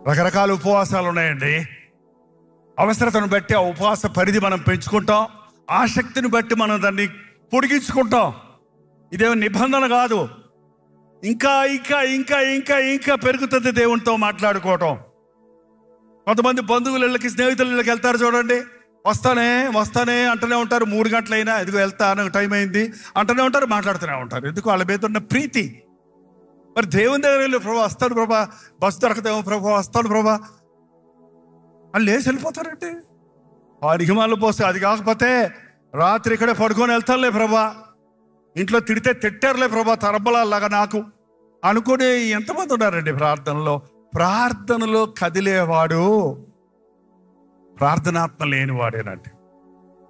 రకరకాల ఉపవాసాలు ఉన్నాయండి. అవసరతను బట్టి ఆ ఉపవాస పరిధి మనం పెంచుకుంటాం, ఆసక్తిని బట్టి మనం దాన్ని పొడిగించుకుంటాం. ఇదేమో నిబంధన కాదు. ఇంకా ఇంకా ఇంకా ఇంకా ఇంకా పెరుగుతుంది దేవునితో మాట్లాడుకోవటం. కొంతమంది బంధువుల ఇళ్ళకి, స్నేహితుల ఇళ్ళకి వెళ్తారు చూడండి, వస్తానే అంటూనే ఉంటారు. 3 గంటలైనా ఎదుగు వెళ్తాను, టైం అయింది అంటూనే ఉంటారు, మాట్లాడుతూనే ఉంటారు. ఎందుకు? వాళ్ళ మీద ఉన్న ప్రీతి. మరి దేవుని దగ్గర వెళ్ళి, ప్రభా వస్తాను ప్రభా, బస్సు దొరకదేమో ప్రభా, వస్తాను ప్రభా అని లేచి వెళ్ళిపోతారండి. వారికి మళ్ళీ పోస్తే, అది కాకపోతే రాత్రి ఇక్కడే పడుకొని వెళ్తానులే ప్రభా, ఇంట్లో తిడితే తిట్టారులే ప్రభా తరబలాగా నాకు అనుకుని ఎంతమంది ఉన్నారండి ప్రార్థనలో. ప్రార్థనలో కదిలేవాడు ప్రార్థనాత్మ లేనివాడేనండి.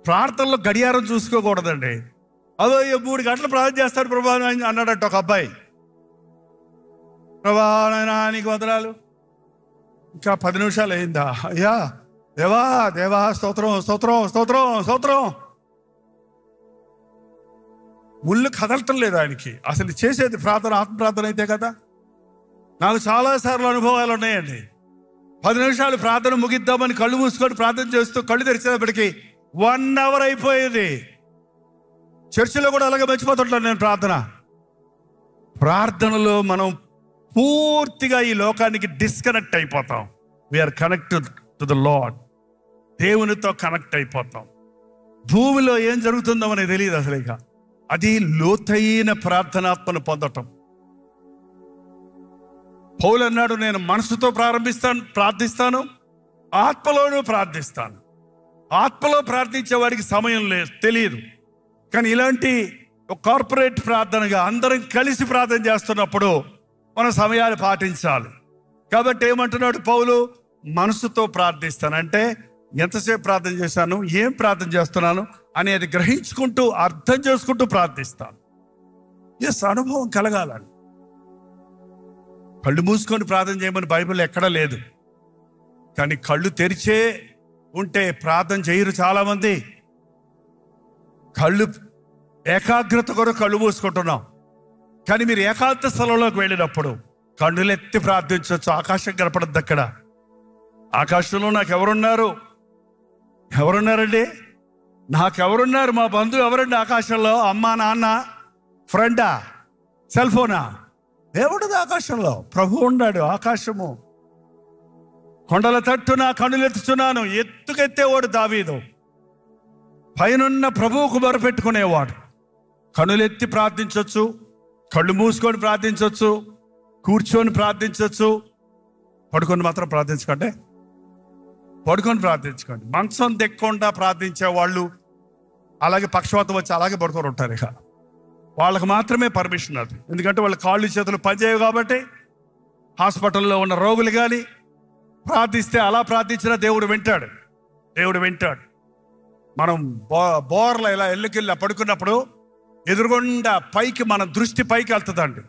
ప్రార్థనలో గడియారం చూసుకోకూడదండి. అదో 3 గంటలు ప్రార్థన చేస్తాడు ప్రభా అన్నాడట ఒక అబ్బాయి. ప్రభా నాయనా నీకు వందనాలు, ఇంకా 10 నిమిషాలు అయిందా? అయ్యా దేవా దేవా స్తోత్రం స్తోత్రం స్తోత్రం స్తోత్రం. ముళ్ళు కదలటం లేదు ఆయనకి. అసలు చేసేది ప్రార్థన, ఆత్మ ప్రార్థన అయితే కదా. నాకు చాలాసార్లు అనుభవాలు ఉన్నాయండి. 10 నిమిషాలు ప్రార్థన ముగిద్దామని కళ్ళు మూసుకొని ప్రార్థన చేస్తూ కళ్ళు తెరిచేటప్పటికి 1 అవర్ అయిపోయేది. చర్చిలో కూడా అలాగే మర్చిపోతుంటాను నేను ప్రార్థనలో మనం పూర్తిగా ఈ లోకానికి డిస్కనెక్ట్ అయిపోతాం. We are connected to the lord. దేవునితో కనెక్ట్ అయిపోతాం. భూమిలో ఏం జరుగుతుందో మనకి తెలియదు అసలు. ఇక అది లోతైన ప్రార్థనాత్మను పొందటం. పౌలు అన్నాడు, నేను మనసుతో ప్రార్థిస్తాను, ఆత్మలోనూ ప్రార్థిస్తాను. ఆత్మలో ప్రార్థించే వారికి సమయం లేదు, తెలియదు. కానీ ఇలాంటి ఒక కార్పొరేట్ ప్రార్థనగా అందరం కలిసి ప్రార్థన చేస్తున్నప్పుడు మనం సమయాలు పాటించాలి. కాబట్టి ఏమంటున్నాడు పౌలు? మనసుతో ప్రార్థిస్తాను అంటే ఎంతసేపు ప్రార్థన చేశాను, ఏం ప్రార్థన చేస్తున్నాను అనేది గ్రహించుకుంటూ, అర్థం చేసుకుంటూ ప్రార్థిస్తాను. అనుభవం కలగాలండి. కళ్ళు మూసుకొని ప్రార్థన చేయమని బైబిల్ ఎక్కడా లేదు. కానీ కళ్ళు తెరిచే ఉంటే ప్రార్థన చేయరు చాలామంది. కళ్ళు ఏకాగ్రత కొరకు కళ్ళు మూసుకుంటున్నాం. కానీ మీరు ఏకాంత స్థలంలోకి వెళ్ళినప్పుడు కన్నులెత్తి ప్రార్థించవచ్చు. ఆకాశం కనపడద్దు అక్కడ. ఆకాశంలో నాకు ఎవరున్నారండి? నాకెవరున్నారు? మా బంధువు ఎవరండి ఆకాశంలో? అమ్మా, నాన్న, ఫ్రెండా, సెల్ ఫోనా? దేవుడు ఆకాశంలో, ప్రభు ఉన్నాడు. ఆకాశము కొండల తట్టున కన్నులెత్తుచున్నాను. ఎత్తుకెత్తేవాడు దావీదు. పైనున్న ప్రభువుకు మొరపెట్టుకునేవాడు. కన్నులెత్తి ప్రార్థించవచ్చు, కళ్ళు మూసుకొని ప్రార్థించవచ్చు, కూర్చొని ప్రార్థించవచ్చు. పడుకొని మాత్రం ప్రార్థించకండి. పడుకొని ప్రార్థించకండి. మంచం దిక్కుండా ప్రార్థించే వాళ్ళు, అలాగే పక్షవాతం వచ్చి అలాగే పడుకొని ఉంటారు. ఇక వాళ్ళకి మాత్రమే పర్మిషన్ అది. ఎందుకంటే వాళ్ళ కాళ్ళు చేతులు పనిచేయవు కాబట్టి. హాస్పిటల్లో ఉన్న రోగులు కానీ ప్రార్థిస్తే, అలా ప్రార్థించినా దేవుడు వింటాడు. మనం బోర్ల ఇలా ఎల్లుకెళ్ళి పడుకున్నప్పుడు ఎదురుగుండా పైకి మన దృష్టి పైకి వెళ్తుందండి.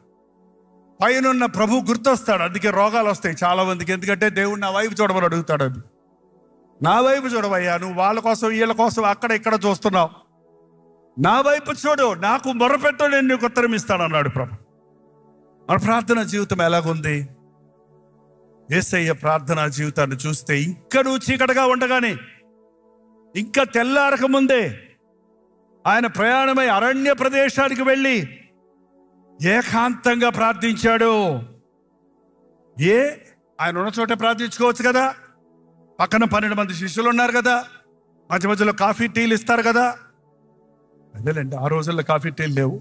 పైన ప్రభు గుర్తొస్తాడు. అందుకే రోగాలు వస్తాయి చాలా మందికి. ఎందుకంటే దేవుడు నా వైపు చూడమని అడుగుతాడు. అది నా వైపు చూడవయ్యా, నువ్వు వాళ్ళ కోసం వీళ్ళ కోసం అక్కడ ఇక్కడ చూస్తున్నావు, నా వైపు చూడు, నాకు మొరపెట్టు, నేను నీకు ఉత్తరం ఇస్తాను అన్నాడు ప్రభు. మన ప్రార్థనా జీవితం ఎలాగుంది? యేసయ్య ప్రార్థనా జీవితాన్ని చూస్తే, ఇంకా నువ్వు చీకటిగా ఉండగానే, ఇంకా తెల్లారక ముందే ఆయన ప్రయాణమై అరణ్య ప్రదేశానికి వెళ్ళి ఏకాంతంగా ప్రార్థించాడు. ఆయన ఉన్న చోట ప్రార్థించుకోవచ్చు కదా. పక్కన 12 మంది శిష్యులు ఉన్నారు కదా. మధ్య మధ్యలో కాఫీ టీలు ఇస్తారు కదా. అదేలేండి, ఆ రోజుల్లో కాఫీ టీలు లేవు.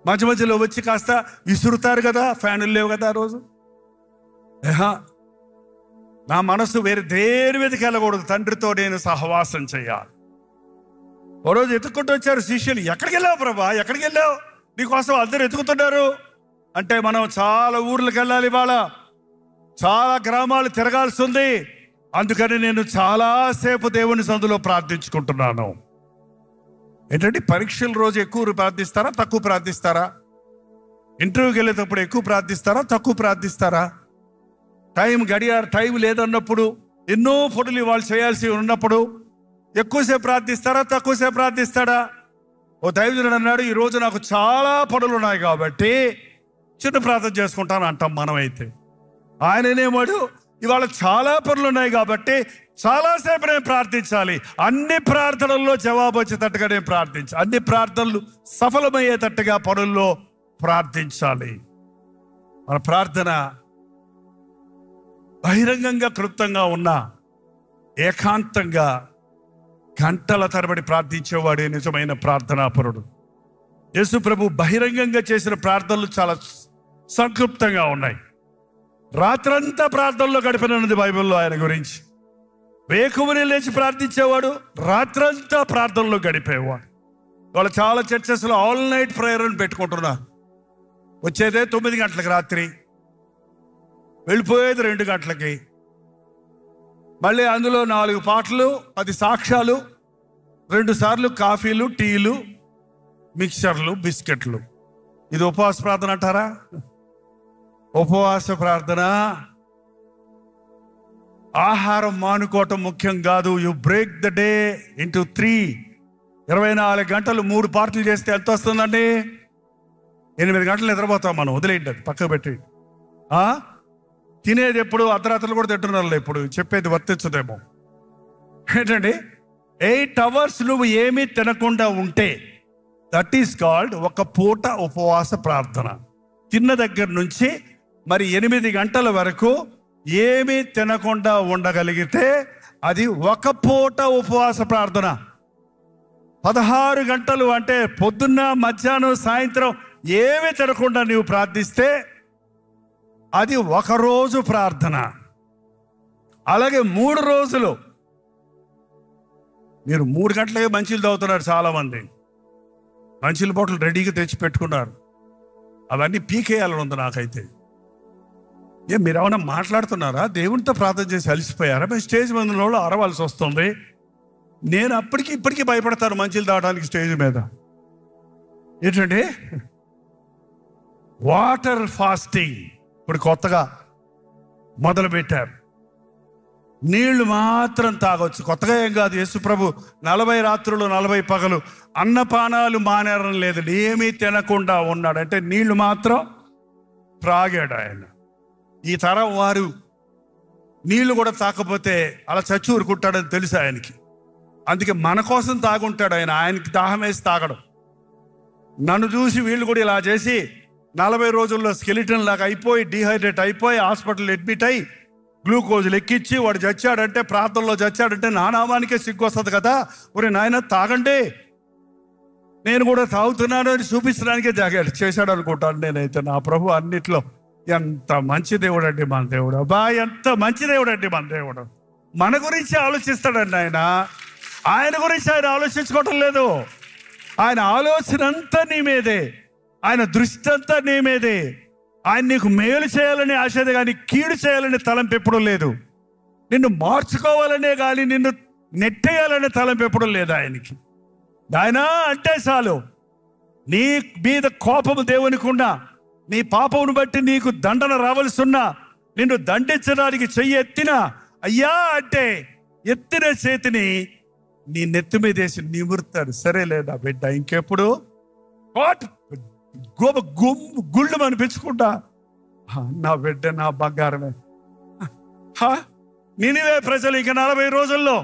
మధ్య మధ్యలో వచ్చి కాస్త విసురుతారు కదా. ఫ్యానులు లేవు కదా ఆ రోజు. నా మనసు వేరే దేని మీదకి వెళ్ళకూడదు, తండ్రితో నేను సహవాసం చేయాలి. ఓ రోజు ఎత్తుక్కుంటూ వచ్చారు శిష్యులు. ఎక్కడికి వెళ్ళావు ప్రభా, ఎక్కడికి వెళ్ళావు? నీకోసం అందరూ ఎత్తుకుతున్నారు అంటే, మనం చాలా ఊర్లకు వెళ్ళాలి, ఇవాళ చాలా గ్రామాలు తిరగాల్సి ఉంది. అందుకని నేను చాలాసేపు దేవుని సందులో ప్రార్థించుకుంటున్నాను. ఏంటంటే, పరీక్షల రోజు ఎక్కువ ప్రార్థిస్తారా, తక్కువ ప్రార్థిస్తారా? ఇంటర్వ్యూకి వెళ్ళేటప్పుడు ఎక్కువ ప్రార్థిస్తారా, తక్కువ ప్రార్థిస్తారా? టైం లేదన్నప్పుడు, ఎన్నో పనులు వాళ్ళు చేయాల్సి ఉన్నప్పుడు ఎక్కువసేపు ప్రార్థిస్తారా, తక్కువసేపు ప్రార్థిస్తాడా? ఓ దైవజనుడు అన్నాడు, ఈరోజు నాకు చాలా పనులు ఉన్నాయి కాబట్టి చిన్న ప్రార్థన చేసుకుంటాను అంటాం మనమైతే. ఆయననేమాడు, ఇవాళ చాలా పనులు ఉన్నాయి కాబట్టి చాలాసేపు నేను ప్రార్థించాలి, అన్ని ప్రార్థనల్లో జవాబు వచ్చేటట్టుగా నేను ప్రార్థించాలి, అన్ని ప్రార్థనలు సఫలమయ్యేటట్టుగా పనుల్లో ప్రార్థించాలి. మన ప్రార్థన బహిరంగంగా క్లుప్తంగా ఉన్నా ఏకాంతంగా గంటల తరబడి ప్రార్థించేవాడే నిజమైన ప్రార్థనాపరుడు. యేసు ప్రభు బహిరంగంగా చేసిన ప్రార్థనలు చాలా సంక్షిప్తంగా ఉన్నాయి. రాత్రంతా ప్రార్థనలో గడిపినది బైబిల్లో ఆయన గురించి. వేకువనే లేచి ప్రార్థించేవాడు, రాత్రంతా ప్రార్థనలో గడిపేవాడు. వాళ్ళు చాలా చర్చెస్లో ఆల్ నైట్ ప్రేయర్ అని పెట్టుకుంటున్నారు. వచ్చేదే 9 గంటలకు రాత్రి, వెళ్ళిపోయేది 2 గంటలకి. మళ్ళీ అందులో 4 పాటలు, 10 సాక్ష్యాలు, 2 సార్లు కాఫీలు, టీలు, మిక్చర్లు, బిస్కెట్లు. ఇది ఉపవాస ప్రార్థన అంటారా? ఉపవాస ప్రార్థన ఆహారం మానుకోవటం ముఖ్యం కాదు. You break the day into 3. 24 గంటలు 3 పార్టీలు చేస్తే ఎంత వస్తుందండి? 8 గంటలు నిద్రపోతాం మనం. వదిలేయండి, అది పక్కకు పెట్టి. తినేది ఎప్పుడు? అర్ధరాత్రులు కూడా తింటున్నారు. ఇప్పుడు చెప్పేది వర్తించదేమో. ఏంటండి, 8 hours నువ్వు ఏమీ తినకుండా ఉంటే దట్ ఈస్ కాల్డ్ ఒక పూట ఉపవాస ప్రార్థన. తిన్న దగ్గర నుంచి మరి 8 గంటల వరకు ఏమీ తినకుండా ఉండగలిగితే అది ఒక పూట ఉపవాస ప్రార్థన. 16 గంటలు అంటే పొద్దున్న, మధ్యాహ్నం, సాయంత్రం ఏమీ తినకుండా నీవు ప్రార్థిస్తే అది ఒక రోజు ప్రార్థన. అలాగే 3 రోజులు మీరు 3 గంటలకే మంచిలు తాగుతున్నారు. చాలామంది మంచిల బాటలు రెడీగా తెచ్చి పెట్టుకున్నారు. అవన్నీ పీకేయాలని ఉంది నాకైతే. మీరు ఏమైనా మాట్లాడుతున్నారా? దేవునితో ప్రార్థన చేసి అలసిపోయారా? మేము స్టేజ్ మీద వాళ్ళు అరవాల్సి వస్తుంది. నేను ఇప్పటికీ భయపడతాను మంచిలు తాగడానికి స్టేజ్ మీద. ఏంటంటే వాటర్ ఫాస్టింగ్ ఇప్పుడు కొత్తగా మొదలుపెట్టారు. నీళ్లు మాత్రం తాగొచ్చు. కొత్తగా ఏం కాదు. యేసు ప్రభు 40 రాత్రులు 40 పగలు అన్నపానాలు మానేరడం లేదు, ఏమీ తినకుండా ఉన్నాడు. అంటే నీళ్లు మాత్రం త్రాగాడు ఆయన. ఈ తరం వారు నీళ్లు కూడా తాకపోతే అలా చచ్చి ఊరుకుంటాడని తెలుసు ఆయనకి. అందుకే మన కోసం తాగుంటాడు ఆయన. ఆయనకి దాహం వేసి తాగడం. నన్ను చూసి వీళ్ళు కూడా ఇలా చేసి 40 రోజుల్లో స్కెలిటన్ లాగా అయిపోయి, డీహైడ్రేట్ అయిపోయి, హాస్పిటల్ అడ్మిట్ అయ్యి, గ్లూకోజులు ఎక్కించి వాడు చచ్చాడంటే, ప్రార్థనలో చచ్చాడంటే నా నామానికే సిగ్గు వస్తుంది కదా. ఒరే నాయన తాగండి, నేను కూడా తాగుతున్నాను అని చూపించడానికే చేశాడు అనుకుంటాను నేనైతే. నా ప్రభు అన్నిట్లో ఎంత మంచి దేవుడు అండి మన దేవుడు. అబ్బా ఎంత మంచి దేవుడు అండి మన దేవుడు. మన గురించి ఆలోచిస్తాడండి ఆయన. ఆయన గురించి ఆయన ఆలోచించుకోవటం లేదు. ఆయన ఆలోచన అంతా నీ మీదే, ఆయన దృష్టి అంతా నీ మీదే. ఆయన నీకు మేలు చేయాలని ఆశది కానీ కీడు చేయాలని తలంపు ఎప్పుడూ లేదు. నిన్ను మార్చుకోవాలనే కానీ నిన్ను నెట్టేయాలనే తలంపు ఎప్పుడూ లేదు ఆయనకి. ఆయన అంటే చాలు నీ మీద కోపము దేవునికి ఉన్నా, నీ పాపమును బట్టి నీకు దండన రావాల్సి ఉన్నా, నిన్ను దండించడానికి చెయ్యి ఎత్తినా, అయ్యా అంటే ఎత్తిన చేతిని నీ నెత్తి మీద వేసి నిమురుతాడు. సరేలేదా బిడ్డ, ఇంకెప్పుడు గుళ్ళు అనిపించుకుంటా, నా బిడ్డ నా బంగారమే. నినివే ప్రజలు ఇక 40 రోజుల్లో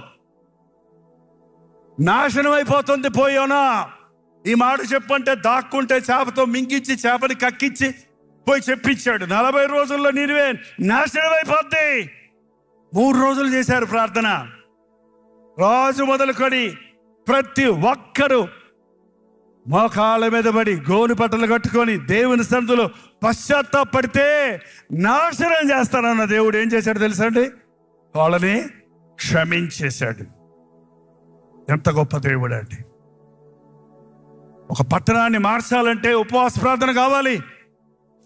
నాశనం అయిపోతుంది. పోయోనా ఈ మాట చెప్పంటే దాక్కుంటే చేపతో మింగించి చేపని కక్కించి పోయి చెప్పించాడు. 40 రోజుల్లో నినివే నాశనం అయిపోద్ది. 3 రోజులు చేశారు ప్రార్థన. రాజు మొదలుకొని ప్రతి ఒక్కరూ మోకాళ్ళ మీద పడి గోను బట్టలు కట్టుకొని దేవుని సన్నిధిలో పశ్చాత్తాపడితే నాశనం చేస్తానన్న దేవుడు ఏం చేశాడు తెలుసా అండి? వాళ్ళని క్షమించేశాడు. ఎంత గొప్ప దేవుడు అండి. ఒక పట్టణాన్ని మార్చాలంటే ఉపవాస ప్రార్థన కావాలి.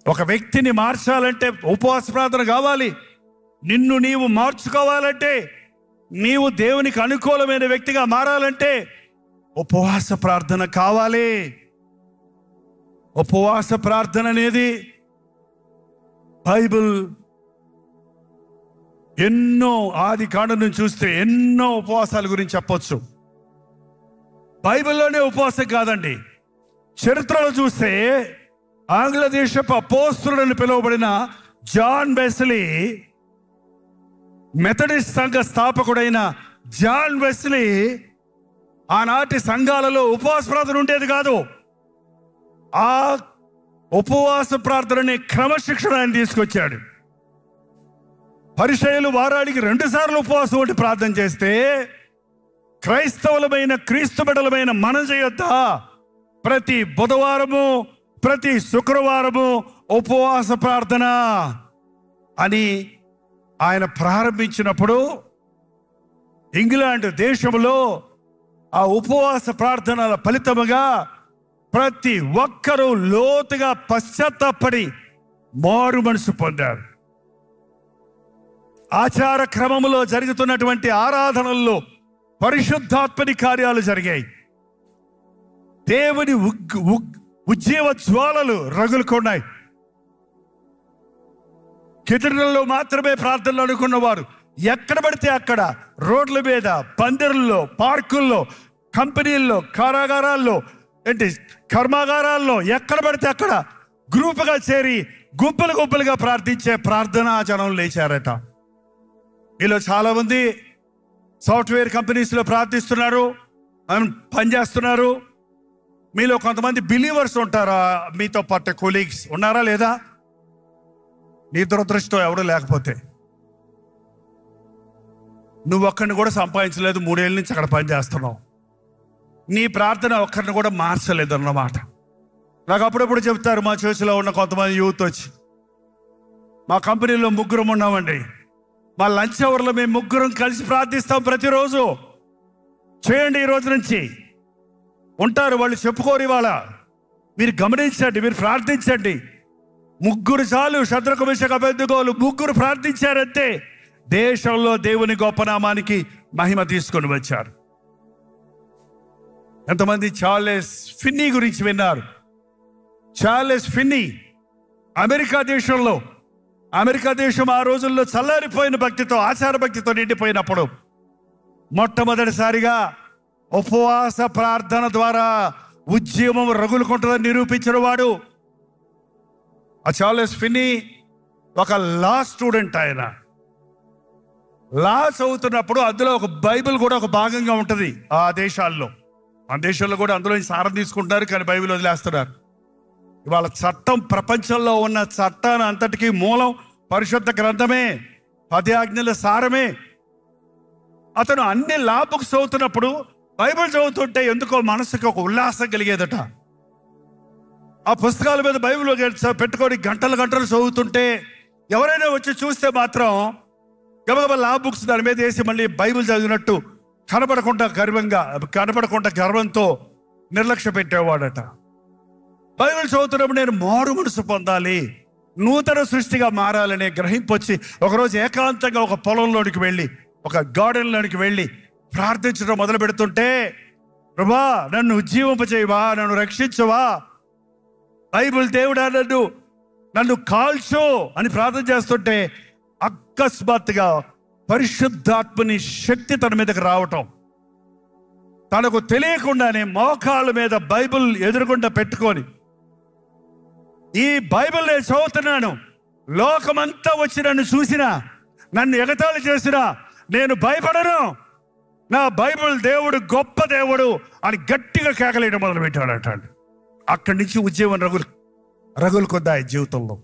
ఒక వ్యక్తిని మార్చాలంటే ఉపవాస ప్రార్థన కావాలి. నిన్ను నీవు మార్చుకోవాలంటే, నీవు దేవునికి అనుకూలమైన వ్యక్తిగా మారాలంటే ఉపవాస ప్రార్థన కావాలి. ఉపవాస ప్రార్థన అనేది బైబిల్ ఎన్నో ఆది కాండం నుంచి చూస్తే ఎన్నో ఉపవాసాల గురించి చెప్పొచ్చు. బైబిల్లోనే ఉపవాసం కాదండి, చరిత్రలో చూస్తే ఆంగ్లదేశపు అపోస్తలుడని పిలువబడిన జాన్ వెస్లీ, మెథడిస్ట్ సంఘ స్థాపకుడైన జాన్ వెస్లీ, ఆనాటి సంఘాలలో ఉపవాస ప్రార్థన ఉండేది కాదు. ఆ ఉపవాస ప్రార్థనని క్రమశిక్షణ ఆయన తీసుకొచ్చాడు. పరిసయ్యులు వారానికి 2 సార్లు ఉపవాసం ఉండి ప్రార్థన చేస్తే క్రైస్తవులమైన క్రీస్తు బిడ్డలమైన మనం చేయొద్దా? ప్రతి బుధవారము ప్రతి శుక్రవారము ఉపవాస ప్రార్థన అని ఆయన ప్రారంభించినప్పుడు ఇంగ్లాండ్ దేశంలో ఆ ఉపవాస ప్రార్థనల ఫలితముగా ప్రతి ఒక్కరూ లోతుగా పశ్చాత్తాపడి మారు మనసు పొందారు. ఆచార క్రమములో జరుగుతున్నటువంటి ఆరాధనల్లో పరిశుద్ధాత్మని కార్యాలు జరిగాయి. దేవుని ఉజ్జీవ జ్వాలలు రగులుకున్నాయి. కిటికల్లో మాత్రమే ప్రార్థనలు అనుకున్నవారు ఎక్కడ పడితే అక్కడ రోడ్ల మీద, పందిరుల్లో, పార్కుల్లో, కంపెనీల్లో, కారాగారాల్లో, కర్మాగారాల్లో ఎక్కడ పడితే అక్కడ గ్రూపుగా చేరి గుంపులు గుంపులుగా ప్రార్థించే ప్రార్థనా జనం లేచారట. వీళ్ళు చాలా మంది సాఫ్ట్వేర్ కంపెనీస్లో ప్రార్థిస్తున్నారు, పనిచేస్తున్నారు. మీలో కొంతమంది బిలీవర్స్ ఉంటారా? మీతో పాటు కొలీగ్స్ ఉన్నారా లేదా? నీ దురదృష్టం ఎవరు లేకపోతే. నువ్వు ఒక్కడిని కూడా సంపాదించలేదు, 3 ఏళ్ళ నుంచి అక్కడ పనిచేస్తున్నావు. నీ ప్రార్థన ఒక్కరిని కూడా మార్చలేదు అన్నమాట. నాకు అప్పుడప్పుడు చెప్తారు మా చర్చిలో ఉన్న కొంతమంది యూత్ వచ్చి, మా కంపెనీలో 3 ఉన్నామండి, మా లంచ్ అవర్లో మేము 3 కలిసి ప్రార్థిస్తాం ప్రతిరోజు. చేయండి, ఈ రోజు నుంచి ఉంటారు. వాళ్ళు చెప్పుకోరు. ఇవాళ మీరు గమనించండి, మీరు ప్రార్థించండి. 3 చాలు. శద్రకు మేషకు అబేద్నెగోలు 3 ప్రార్థించారంతే దేశంలో దేవుని గొప్పనామానికి మహిమ తీసుకొని వచ్చారు. ఎంతమంది చార్లెస్ ఫిన్నీ గురించి విన్నారు? చార్లెస్ ఫిన్నీ అమెరికా దేశం ఆ రోజుల్లో చల్లారిపోయిన భక్తితో, ఆచార భక్తితో నిండిపోయినప్పుడు మొట్టమొదటిసారిగా ఉపవాస ప్రార్థన ద్వారా ఉద్యమం రగులుకుంటుందని నిరూపించిన వాడు ఆ చార్లెస్ ఫిన్నీ. ఒక లా స్టూడెంట్. ఆయన లా చదువుతున్నప్పుడు అందులో ఒక బైబిల్ కూడా ఒక భాగంగా ఉంటుంది. ఆ దేశాల్లో కూడా అందులో సారం తీసుకుంటున్నారు, కానీ బైబిల్ వదిలేస్తున్నారు. ఇవాళ చట్టం, ప్రపంచంలో ఉన్న చట్టాన్ని అంతటికీ మూలం పరిశుద్ధ గ్రంథమే, 10 ఆజ్ఞల సారమే. అతను అన్ని లా బుక్స్ చదువుతున్నప్పుడు బైబిల్ చదువుతుంటే ఎందుకో మనసుకి ఒక ఉల్లాసం కలిగేదట. ఆ పుస్తకాల మీద బైబిల్ పెట్టుకొని గంటలు చదువుతుంటే ఎవరైనా వచ్చి చూస్తే మాత్రం గబగబా లా బుక్స్ దాని మీద వేసి మళ్ళీ బైబిల్ చదివినట్టు కనపడకుండా గర్వంతో నిర్లక్ష్య పెట్టేవాడట. బైబిల్ చదువుతున్నప్పుడు నేను మారు మనసు పొందాలి, నూతన సృష్టిగా మారాలనే గ్రహింపు వచ్చి ఒకరోజు ఏకాంతంగా ఒక పొలంలోనికి వెళ్ళి, ఒక గార్డెన్లోనికి వెళ్ళి ప్రార్థించడం మొదలు పెడుతుంటే, ప్రభా నన్ను ఉజ్జీవింపచేయవా, నన్ను రక్షించవా, బైబిల్ దేవుడా నన్ను కాల్చో అని ప్రార్థన చేస్తుంటే అకస్మాత్తుగా పరిశుద్ధాత్మని శక్తి తన మీదకి రావటం, తనకు తెలియకుండానే మోకాళ్ళ మీద బైబిల్ ఎదురుగుండా పెట్టుకొని, ఈ బైబిల్ నేను చదువుతున్నాను, లోకమంతా వచ్చి నన్ను చూసినా, నన్ను ఎగతాళి చేసినా నేను భయపడను, నా బైబిల్ దేవుడు గొప్ప దేవుడు అని గట్టిగా కేకలేయడం మొదలుపెట్టాడట. అక్కడి నుంచి ఉద్యమం రగులుకొద్దాయి జీవితంలో.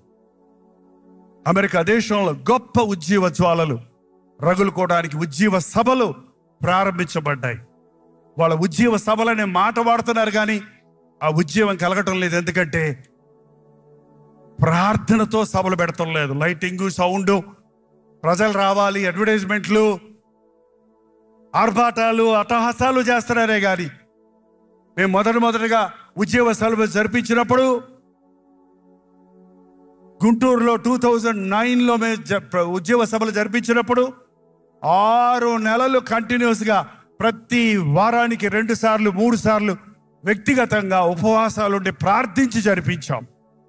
అమెరికా దేశంలో గొప్ప ఉజ్జీవ జ్వాలలు రగులుకోవడానికి ఉజ్జీవ సభలు ప్రారంభించబడ్డాయి. వాళ్ళ ఉజ్జీవ సభలనే మాట వాడుతున్నారు, కానీ ఆ ఉజ్జీవం కలగటం లేదు. ఎందుకంటే ప్రార్థనతో సభలు పెడతాం లేదు. లైటింగు, సౌండ్, ప్రజలు రావాలి, అడ్వర్టైజ్మెంట్లు, ఆర్భాటాలు, అట్టహాసాలు చేస్తున్నారే. కానీ మేము మొదటగా ఉజ్జీవ సభలు జరిపించినప్పుడు గుంటూరులో 2009లో మేము ఉద్యోగ సభలు జరిపించినప్పుడు 6 నెలలు కంటిన్యూస్గా ప్రతి వారానికి 2 సార్లు 3 సార్లు వ్యక్తిగతంగా ఉపవాసాలుండి ప్రార్థించి జరిపించాం.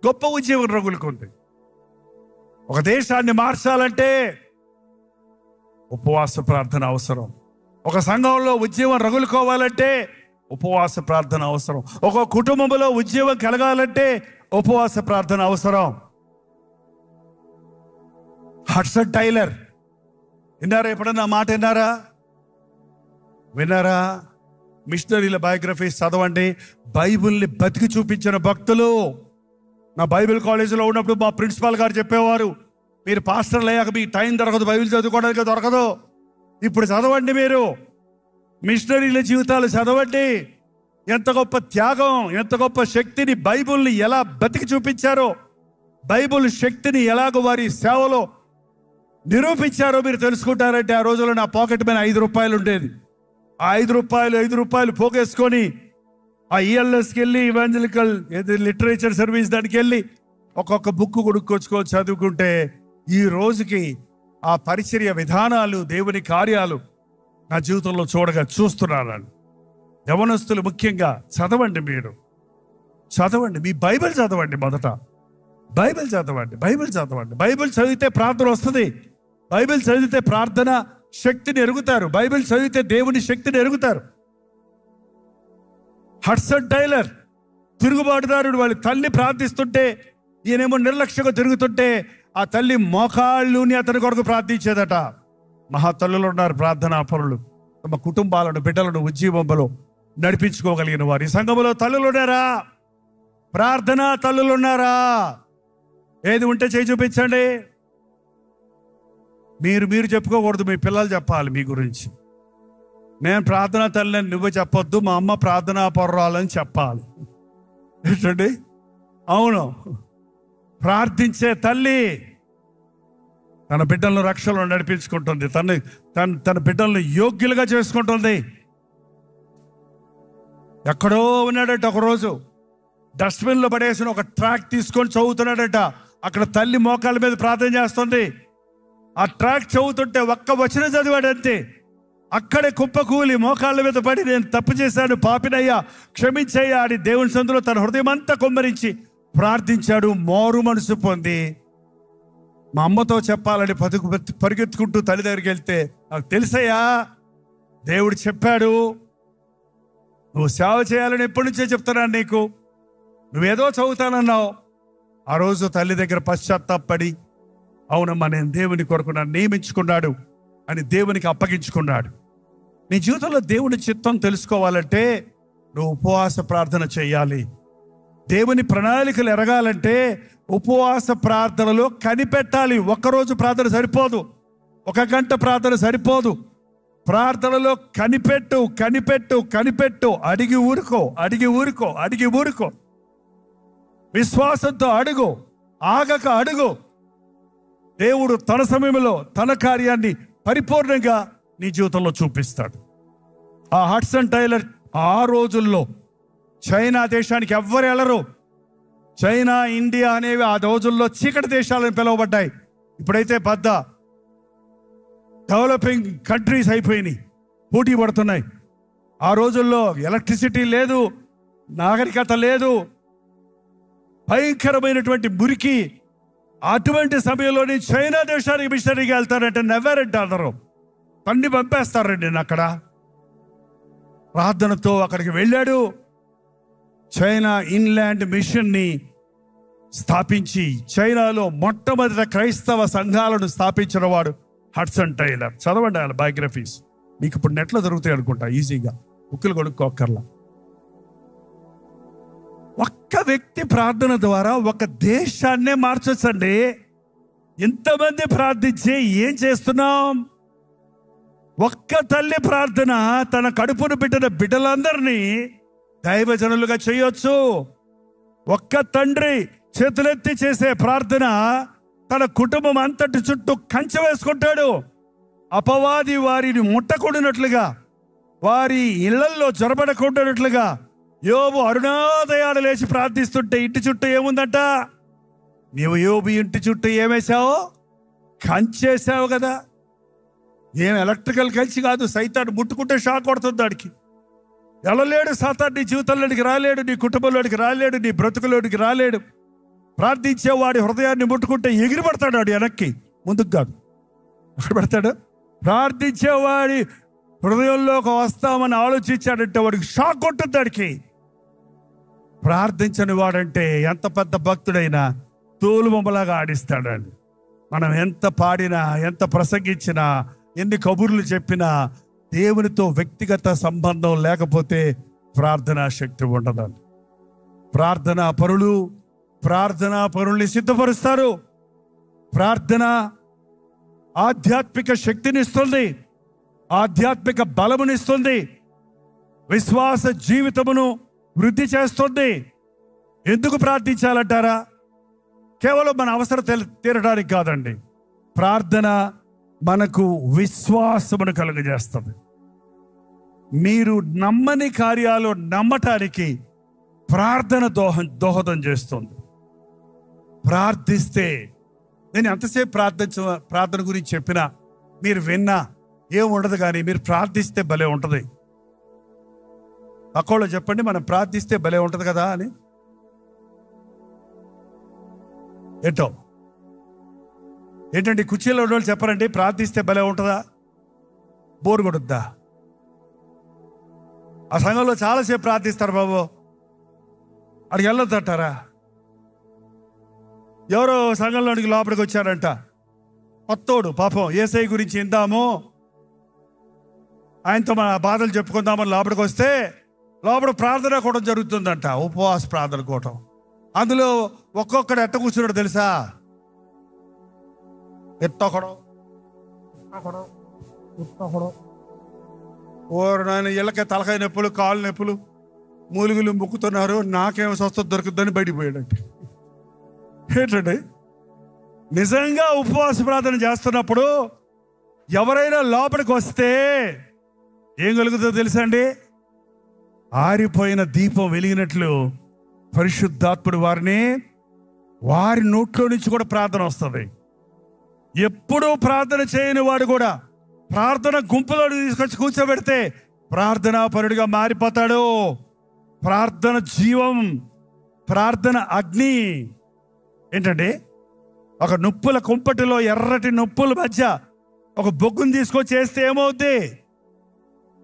గొప్ప ఉద్యోగం రగులుకుంది. ఒక దేశాన్ని మార్చాలంటే ఉపవాస ప్రార్థన అవసరం. ఒక సంఘంలో ఉద్యమం రగులుకోవాలంటే ఉపవాస ప్రార్థన అవసరం. ఒక కుటుంబంలో ఉద్యమం కలగాలంటే ఉపవాస ప్రార్థన అవసరం. హడ్సన్ టైలర్ విన్నారా? ఎప్పుడన్నా మాట విన్నారా? మిషనరీల బయోగ్రఫీస్ చదవండి. బైబిల్ని బతికి చూపించిన భక్తులు. నా బైబిల్ కాలేజీలో ఉన్నప్పుడు మా ప్రిన్సిపాల్ గారు చెప్పేవారు, మీరు పాస్టర్లు అయ్యాక మీకు టైం దొరకదు, బైబిల్ చదువుకోవడానికి దొరకదు. ఇప్పుడు చదవండి, మీరు మిషనరీల జీవితాలు చదవండి. ఎంత గొప్ప త్యాగం, ఎంత గొప్ప శక్తిని బైబిల్ని ఎలా బతికి చూపించారో, బైబిల్ శక్తిని ఎలాగ వారి సేవలో నిరూపించారో మీరు తెలుసుకుంటారంటే, ఆ రోజుల్లో నా పాకెట్ మీద 5 రూపాయలు ఉండేది. ఆ 5 రూపాయలు పోగేసుకొని ఆ ఈఎల్ఎస్కి వెళ్ళి, ఇవాంజలికల్ లిటరేచర్ సర్వీస్ దానికి వెళ్ళి ఒక్కొక్క బుక్ కొనుక్కొచ్చుకొని చదువుకుంటే ఈ రోజుకి ఆ పరిచర్య విధానాలు, దేవుని కార్యాలు నా జీవితంలో చూస్తున్నాను. యవనస్తులు ముఖ్యంగా చదవండి, మీరు చదవండి, మీ బైబిల్ చదవండి. మొదట బైబిల్ చదవండి. బైబిల్ చదివితే ప్రార్థన వస్తుంది. బైబిల్ చదివితే ప్రార్థన శక్తిని ఎరుగుతారు. బైబిల్ చదివితే దేవుని శక్తిని ఎరుగుతారు. Hudson tailor తిరుగుబాటుదారుడు. వాళ్ళ తల్లి ప్రార్థిస్తుంటే, ఈయనేమో నిర్లక్ష్యంగా తిరుగుతుంటే ఆ తల్లి మోకాళ్ళుని అతని కొరకు ప్రార్థించేదట. మహా తల్లులు ఉన్నారు ప్రార్థనా పరులు, తమ కుటుంబాలను, బిడ్డలను ఉజ్జీవంలో నడిపించుకోగలిగిన వారు. ఈ సంఘంలో తల్లులు ఉన్నారా? ప్రార్థనా తల్లులు ఉన్నారా? ఏది ఉంటే చేయి చూపించండి. మీరు చెప్పుకోకూడదు, మీ పిల్లలు చెప్పాలి మీ గురించి. నేను ప్రార్థనా తల్లి అని నువ్వు చెప్పొద్దు, మా అమ్మ ప్రార్థనా పర్రాలని చెప్పాలి. ఏంటండి? అవును, ప్రార్థించే తల్లి తన బిడ్డలను రక్షణలో నడిపించుకుంటుంది. తన బిడ్డలను యోగ్యులుగా చేసుకుంటుంది. ఎక్కడో ఉన్నాడట, ఒకరోజు డస్ట్బిన్లో పడేసిన ఒక ట్రాక్ తీసుకొని చదువుతున్నాడట. అక్కడ తల్లి మోకాళ్ళ మీద ప్రార్థన చేస్తుంది. ఆ ట్రాక్ చదువుతుంటే ఒక్క వచనం చదివాడంతే. అక్కడే కుప్పకూలి మోకాళ్ళ మీద పడి, నేను తప్పు చేశాను, పాపినయ్యా, క్షమించయ్యా అని దేవుని సందులో తన హృదయం అంతా కొమ్మరించి ప్రార్థించాడు. మారు మనసు పొంది మా అమ్మతో చెప్పాలని పరిగెత్తుకుంటూ తల్లి దగ్గరికి వెళ్తే, నాకు తెలుసయ్యా, దేవుడు చెప్పాడు, నువ్వు సేవ చేయాలని ఎప్పటి నుంచే చెప్తున్నాను నీకు, నువ్వేదో చదువుతానన్నావు. ఆ రోజు తల్లి దగ్గర పశ్చాత్తాపడి, అవునమ్మా, నేను దేవుని కొరకు నన్ను నియమించుకున్నాడు అని దేవునికి అప్పగించుకున్నాడు. నీ జీవితంలో దేవుని చిత్తం తెలుసుకోవాలంటే నువ్వు ఉపవాస ప్రార్థన చేయాలి. దేవుని ప్రణాళికలు ఎరగాలంటే ఉపవాస ప్రార్థనలో కనిపెట్టాలి. ఒక్కరోజు ప్రార్థన సరిపోదు, 1 గంట ప్రార్థన సరిపోదు. ప్రార్థనలో కనిపెట్టు. అడిగి ఊరుకో. విశ్వాసంతో అడుగు, ఆగక అడుగు. దేవుడు తన సమయంలో తన కార్యాన్ని పరిపూర్ణంగా నీ జీవితంలో చూపిస్తాడు. ఆ హడ్సన్ టైలర్ ఆ రోజుల్లో చైనా దేశానికి ఎవ్వరు వెళ్ళరు. చైనా, ఇండియా అనేవి ఆ రోజుల్లో చీకటి దేశాలను పిలువబడ్డాయి. ఇప్పుడైతే పెద్ద డెవలపింగ్ కంట్రీస్ అయిపోయినాయి, పోటీ పడుతున్నాయి. ఆ రోజుల్లో ఎలక్ట్రిసిటీ లేదు, నాగరికత లేదు, భయంకరమైనటువంటి మురికి. అటువంటి సమయంలోని చైనా దేశానికి మిషనరీగా వెళ్తారంటే నెవరెంట్ అందరూ తన్ని పంపేస్తారండి. నేను అక్కడ ప్రార్థనతో అక్కడికి వెళ్ళాడు. చైనా ఇన్లాండ్ మిషన్ని స్థాపించి చైనాలో మొట్టమొదటి క్రైస్తవ సంఘాలను స్థాపించిన వాడు హడ్సన్ టైలర్. చదవండి ఆయన బయోగ్రఫీస్, మీకు ఇప్పుడు నెట్లో దొరుకుతాయి అనుకుంటా ఈజీగా, బుక్కులు కొనుక్కోక్కర్లా. ఒక్క వ్యక్తి ప్రార్థన ద్వారా ఒక దేశాన్నే మార్చొచ్చండి. ఇంతమంది ప్రార్థించి ఏం చేస్తున్నాం? ఒక్క తల్లి ప్రార్థన తన కడుపును పెట్టిన బిడ్డలందరినీ దైవజనులుగా చేయొచ్చు. ఒక్క తండ్రి చేతులెత్తి చేసే ప్రార్థన తన కుటుంబం అంతటి చుట్టూ కంచె వేసుకుంటాడు. అపవాది వారిని ముట్టకూడనట్లుగా, వారి ఇళ్లల్లో జొరబడకూడనట్లుగా యోబు అరుణోదయాలు లేచి ప్రార్థిస్తుంటే ఇంటి చుట్టూ ఏముందంట? నీవు యోబు ఇంటి చుట్టూ ఏమేశావు? కంచేసావు కదా. ఏం ఎలక్ట్రికల్ కంచి కాదు, సైతాన్ని ముట్టుకుంటే షాక్ కొడుతుంది. దానికి వెళ్ళలేడు సాతాను, నీ జీవితంలోనికి రాలేడు, నీ కుటుంబంలోనికి రాలేడు, నీ బ్రతుకులోనికి రాలేడు. ప్రార్థించేవాడి హృదయాన్ని ముట్టుకుంటే ఎగిరి పడతాడు. వాడు వెనక్కి, ముందుకు కాదు. ఎక్కడ పెడతాడు? ప్రార్థించేవాడి హృదయంలోకి వస్తామని ఆలోచించాడంటే వాడికి షాక్ కొట్టుద్ది. వాడికి ప్రార్థించని వాడంటే ఎంత పెద్ద భక్తుడైనా తోలుబొమ్మలాగా ఆడిస్తాడండి. మనం ఎంత పాడినా, ఎంత ప్రసంగించినా, ఎన్ని కబుర్లు చెప్పినా దేవునితో వ్యక్తిగత సంబంధం లేకపోతే ప్రార్థనా శక్తి ఉండదండి. ప్రార్థనా పరుల్ని సిద్ధపరుస్తారు. ప్రార్థన ఆధ్యాత్మిక శక్తినిస్తుంది, ఆధ్యాత్మిక బలమునిస్తుంది, విశ్వాస జీవితమును వృద్ధి చేస్తుంది. ఎందుకు ప్రార్థించాలంటారా? కేవలం మన అవసరం తీరడానికి కాదండి. ప్రార్థన మనకు విశ్వాసమును కలుగజేస్తుంది. మీరు నమ్మని కార్యాలు నమ్మటానికి ప్రార్థన దోహదం చేస్తుంది. ప్రార్థిస్తే, నేను ఎంతసేపు ప్రార్థన గురించి చెప్పినా మీరు విన్నా ఏముండదు, కానీ మీరు ప్రార్థిస్తే భలే ఉంటుంది. అక్కడో చెప్పండి, మనం ప్రార్థిస్తే భలే ఉంటుంది కదా అని. ఏంటండి కుర్చీలో ఉన్న వాళ్ళు చెప్పారండి, ప్రార్థిస్తే భలే ఉంటుందా, బోరు కొడుద్దా? ఆ సంఘంలో చాలాసేపు ప్రార్థిస్తారు బాబు, అడిగి వెళ్ళొద్దంటారా? ఎవరో సంఘంలోనికి లోపలికి వచ్చారంట, కొత్తోడు, పాపం యేసయ్య గురించి ఇందాము, ఆయనతో మన బాధలు చెప్పుకుందామని లోపలికి వస్తే లోపల ప్రార్థన కూటం జరుగుతుందంట, ఉపవాస ప్రార్థన కూటం. అందులో ఒక్కొక్కడు ఎట్ట కూర్చున్నాడు తెలుసా? ఎత్తొకడు ఓరు నాయన, ఇళ్ళకే తలకాయ నొప్పులు, కాళ్ళు నొప్పులు, మూలుగులు ముక్కుతున్నారు, నాకేమో స్వస్థత దొరుకుతుందని బయటికి పోయాడంట. ఏంటండి, నిజంగా ఉపవాస ప్రార్థన చేస్తున్నప్పుడు ఎవరైనా లోపలికి వస్తే ఏం కలుగుతుందో తెలుసా అండి? ఆరిపోయిన దీపం వెలిగినట్లు పరిశుద్ధాత్ముడు వారి నోట్లో నుంచి కూడా ప్రార్థన వస్తుంది. ఎప్పుడూ ప్రార్థన చేయని వాడు కూడా ప్రార్థన గుంపులో తీసుకొచ్చి కూర్చోబెడితే ప్రార్థనా పరుడిగా మారిపోతాడు. ప్రార్థన జీవం, ప్రార్థన అగ్ని. ఏంటంటే, ఒక నుప్పుల కుంపటిలో ఎర్రటి నుప్పుల మధ్య ఒక బొగ్గును తీసుకొచ్చి వేస్తే ఏమవుద్ది?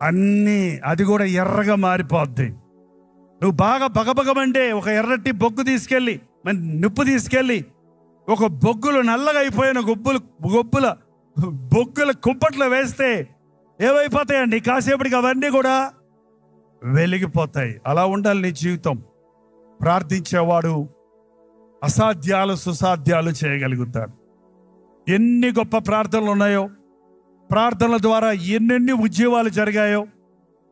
అన్నీ అది కూడా ఎర్రగా మారిపోద్ది. నువ్వు బాగా బగబగమంటే ఒక ఎర్రటి బొగ్గు తీసుకెళ్ళి, నిప్పు తీసుకెళ్ళి ఒక బొగ్గులు నల్లగా అయిపోయిన బొగ్గుల కుంపట్లో వేస్తే ఏమైపోతాయండి? కాసేపటికి అవన్నీ కూడా వెలిగిపోతాయి. అలా ఉండాలి నీ జీవితం. ప్రార్థించేవాడు అసాధ్యాలు సుసాధ్యాలు చేయగలుగుతాడు. ఎన్ని గొప్ప ప్రార్థనలు ఉన్నాయో, ప్రార్థనల ద్వారా ఎన్నెన్ని ఉద్యమాలు జరిగాయో,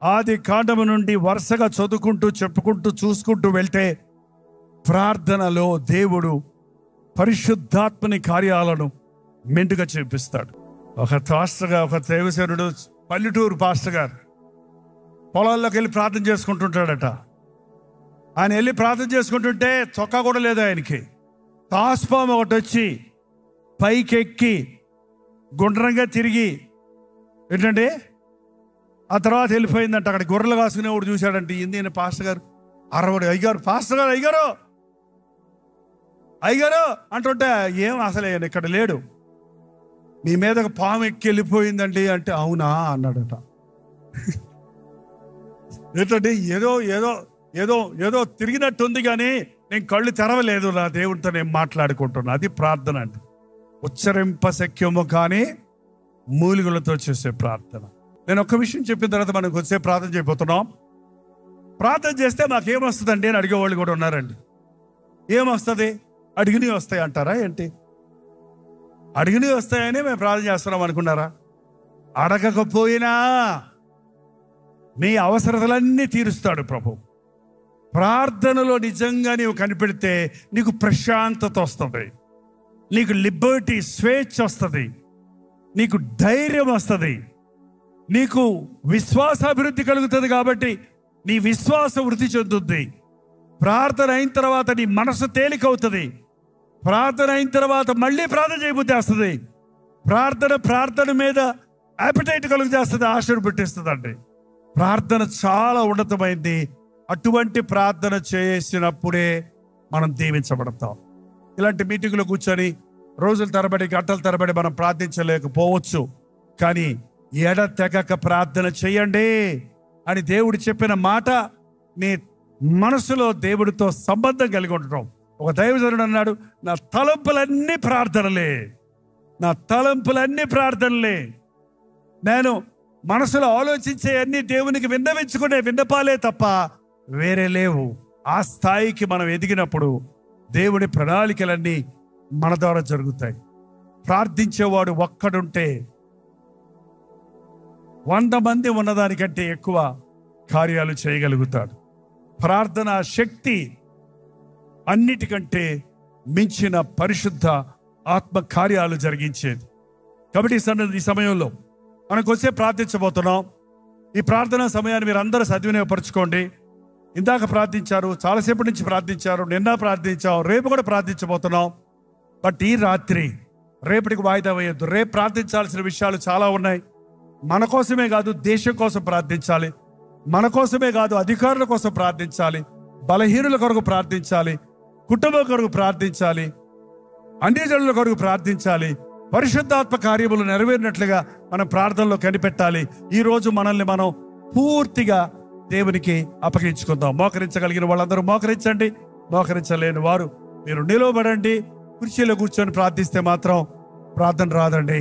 ఆది కాండము నుండి వరుసగా చదువుకుంటూ చెప్పుకుంటూ చూసుకుంటూ వెళ్తే ప్రార్థనలో దేవుడు పరిశుద్ధాత్మని కార్యాలను మెండుగా చూపిస్తాడు. ఒక దేవసేనుడు, పల్లెటూరు పాస్టర్ గారు పొలాల్లోకి వెళ్ళి ప్రార్థన చేసుకుంటుంటాడట. ఆయన వెళ్ళి ప్రార్థన చేసుకుంటుంటే చొక్కా కూడా లేదు ఆయనకి. తాస్పాము ఒకటి వచ్చి పైకెక్కి గుండ్రంగా తిరిగి ఏంటంటే ఆ తర్వాత వెళ్ళిపోయిందంట. అక్కడ గొర్రెలు కాసుకునేవాడు చూశాడంటే, ఇంది పాస్టర్ గారు అరవడు, అయ్యారు పాస్టర్ గారు, అయ్యారు అంటుంటే, ఏం అసలు ఇక్కడ లేడు, మీ మీద ఒక పాము ఎక్కి వెళ్ళిపోయిందండి అంటే, అవునా అన్నాడట. ఏంటంటే ఏదో ఏదో ఏదో ఏదో తిరిగినట్టుంది, కానీ నేను కళ్ళు తెరవలేదు, నా దేవుడితో నేను మాట్లాడుకుంటున్నా. అది ప్రార్థన అంటే. ఉచ్చరింప శక్యము కానీ మూలికలతో చేసే ప్రార్థన. నేను ఒక్క విషయం చెప్పిన తర్వాత మనం వచ్చే ప్రార్థన చేయబోతున్నాం. ప్రార్థన చేస్తే మాకేమొస్తుందండి అని అడిగేవాళ్ళు కూడా ఉన్నారండి. ఏమొస్తుంది? అడిగినవి వస్తాయి అంటారా ఏంటి? అడిగినవి వస్తాయని మేము ప్రార్థన చేస్తున్నాం అనుకున్నారా? అడగకపోయినా నీ అవసరతలన్నీ తీరుస్తాడు ప్రభు. ప్రార్థనలో నిజంగా నీవు కనిపెడితే నీకు ప్రశాంతత వస్తుంది, నీకు లిబర్టీ, స్వేచ్ఛ వస్తుంది, నీకు ధైర్యం వస్తుంది, నీకు విశ్వాసాభివృద్ధి కలుగుతుంది. కాబట్టి నీ విశ్వాసం వృద్ధి చెందుద్ది. ప్రార్థన అయిన తర్వాత నీ మనసు తేలికవుతుంది. ప్రార్థన అయిన తర్వాత మళ్ళీ ప్రార్థన చేయబుద్ధి వస్తుంది. ప్రార్థన మీద యాపిటైట్ కలుగు చేస్తుంది, ఆశను పెట్టిస్తుంది అండి. ప్రార్థన చాలా ఉన్నతమైంది. అటువంటి ప్రార్థన చేసినప్పుడే మనం దీవించబడతాం. ఇలాంటి మీటింగ్లో కూర్చొని రోజుల తరబడి, గంటల తరబడి మనం ప్రార్థించలేకపోవచ్చు. కానీ ఎడతెగక ప్రార్థన చేయండి అని దేవుడు చెప్పిన మాట నీ మనసులో దేవుడితో సంబంధం కలిగి ఉండటం. ఒక దైవజనుడు అన్నాడు, నా తలంపులన్నీ ప్రార్థనలే, నా తలంపులన్నీ ప్రార్థనలే. నేను మనసులో ఆలోచించే అన్ని దేవునికి విన్నవించుకునే విన్నపాలే తప్ప వేరే లేవు. ఆ స్థాయికి మనం ఎదిగినప్పుడు దేవుని ప్రణాళికలన్నీ మన ద్వారా జరుగుతాయి. ప్రార్థించేవాడు ఒక్కడుంటే 100 మంది ఉన్నదానికంటే ఎక్కువ కార్యాలు చేయగలుగుతాడు. ప్రార్థన శక్తి అన్నిటికంటే మించిన పరిశుద్ధ ఆత్మ కార్యాలు జరిగించేది. కాబట్టి ఈ సమయంలో మనకు వచ్చే ప్రార్థించబోతున్నాం. ఈ ప్రార్థనా సమయాన్ని మీరు అందరూ సద్వినియోగపరచుకోండి. ఇందాక ప్రార్థించారు, చాలాసేపటి నుంచి ప్రార్థించారు, నిన్న ప్రార్థించాం, రేపు కూడా ప్రార్థించబోతున్నాం. బట్ ఈ రాత్రి రేపటికి వాయిదా వేయొద్దు. రేపు ప్రార్థించాల్సిన విషయాలు చాలా ఉన్నాయి. మన కోసమే కాదు, దేశం కోసం ప్రార్థించాలి. మన కోసమే కాదు, అధికారుల కోసం ప్రార్థించాలి, బలహీనుల కొరకు ప్రార్థించాలి, కుటుంబం కొరకు ప్రార్థించాలి, అన్ని జనుల కొరకు ప్రార్థించాలి. పరిశుద్ధాత్మ కార్యములు నెరవేరినట్లుగా మనం ప్రార్థనలో కనిపెట్టాలి. ఈ రోజు మనల్ని మనం పూర్తిగా దేవునికి అప్పగించుకుందాం. మోకరించగలిగిన వాళ్ళందరూ మోకరించండి, మోకరించలేని వారు మీరు నిలవబడండి. కుర్చీలో కూర్చొని ప్రార్థిస్తే మాత్రం ప్రార్థన రాదండి.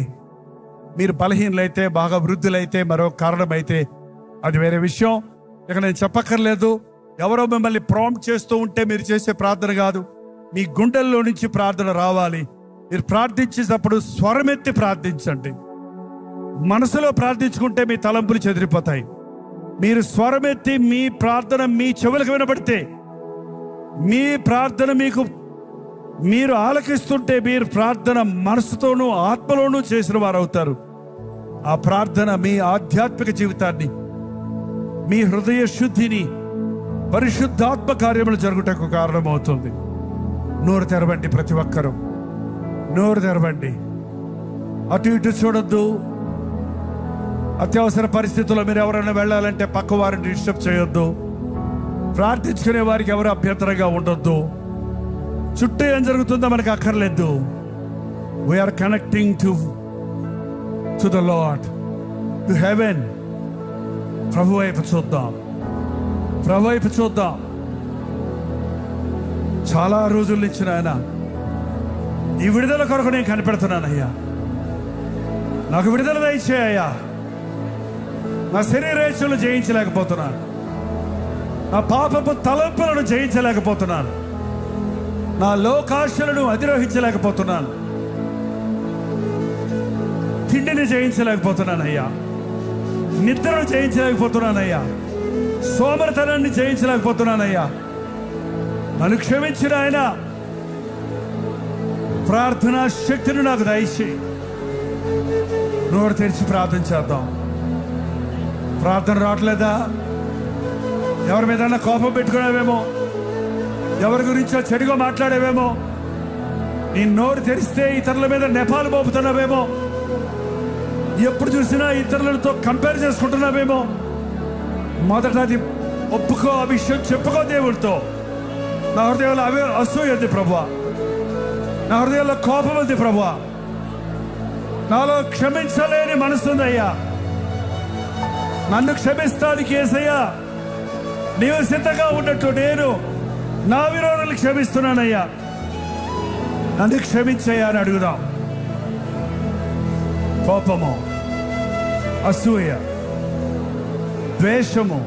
మీరు బలహీనలైతే, బాగా వృద్ధులైతే, మరో కారణమైతే అది వేరే విషయం. ఇక నేను చెప్పక్కర్లేదు. ఎవరో మిమ్మల్ని ప్రాంప్ట్ చేస్తూ ఉంటే మీరు చేసే ప్రార్థన కాదు, మీ గుండెల్లో నుంచి ప్రార్థన రావాలి. మీరు ప్రార్థించేటప్పుడు స్వరమెత్తి ప్రార్థించండి. మనసులో ప్రార్థించుకుంటే మీ తలంపులు చెదిరిపోతాయి. మీరు స్వరమెత్తి మీ ప్రార్థన మీ చెవులకు వినబడితే, మీ ప్రార్థన మీరు ఆలకిస్తుంటే, మీరు ప్రార్థన మనసుతోనూ ఆత్మలోనూ చేసిన వారు అవుతారు. ఆ ప్రార్థన మీ ఆధ్యాత్మిక జీవితాన్ని, మీ హృదయ శుద్ధిని, పరిశుద్ధాత్మ కార్యములు జరుగుటకు కారణమవుతుంది. నోరు తెరవండి, ప్రతి ఒక్కరూ నోరు తెరవండి. అటు ఇటు చూడొద్దు. అత్యవసర పరిస్థితుల్లో మీరు ఎవరైనా వెళ్ళాలంటే పక్క వారిని డిస్టర్బ్ చేయొద్దు. ప్రార్థించుకునే వారికి ఎవరు అభ్యంతరంగా ఉండొద్దు. చుట్టూ ఏం జరుగుతుందో మనకు అక్కర్లేదు. We are connecting to the lord, to heaven. ప్రభు వైపు చూద్దాం, ప్రభు వైపు చూద్దాం. చాలా రోజుల నుంచి నాయన ఈ విడుదల కొరకు నేను కనిపెడుతున్నానయ్యా. నాకు విడుదల దయచేయ్యా. నా శరీరేచ్ఛలను జయించలేకపోతున్నాను, నా పాపపు తలంపులను జయించలేకపోతున్నాను, నా లోకాశలను అధిరోహించలేకపోతున్నాను, తిండిని జయించలేకపోతున్నానయ్యా, నిద్రను జయించలేకపోతున్నానయ్యా, సోమరితనాన్ని జయించలేకపోతున్నానయ్యా. నన్ను క్షమించిన ఆయన ప్రార్థనా శక్తిని నాకు దయచేయి. నోరు తెరిచి ప్రార్థన చేద్దాం. ప్రార్థన రావట్లేదా? ఎవరి మీద కోపం పెట్టుకున్నావేమో, ఎవరి గురించో చెడుగా మాట్లాడేవేమో, నీ నోరు తెరిస్తే ఇతరుల మీద నెపాలు మోపుతున్నావేమో, ఎప్పుడు చూసినా ఇతరులతో కంపేర్ చేసుకుంటున్నావేమో. మొదట అది ఒప్పుకో, ఆ విషయం చెప్పుకో దేవుడితో. నా హృదయంలో అసూయ ఉంది ప్రభువా, నా హృదయంలో కోపం ఉంది ప్రభువా, నాలో క్షమించలేని మనసుందయ్యా. నన్ను క్షమిస్తానికి యేసయ్యా నీవు సిద్ధంగా ఉన్నట్టు నేను నా విరోధులు క్షమిస్తున్నానయ్యా. నన్ను క్షమించయ్యా అని అడుగుదాం. కోపము, అసూయ, ద్వేషము,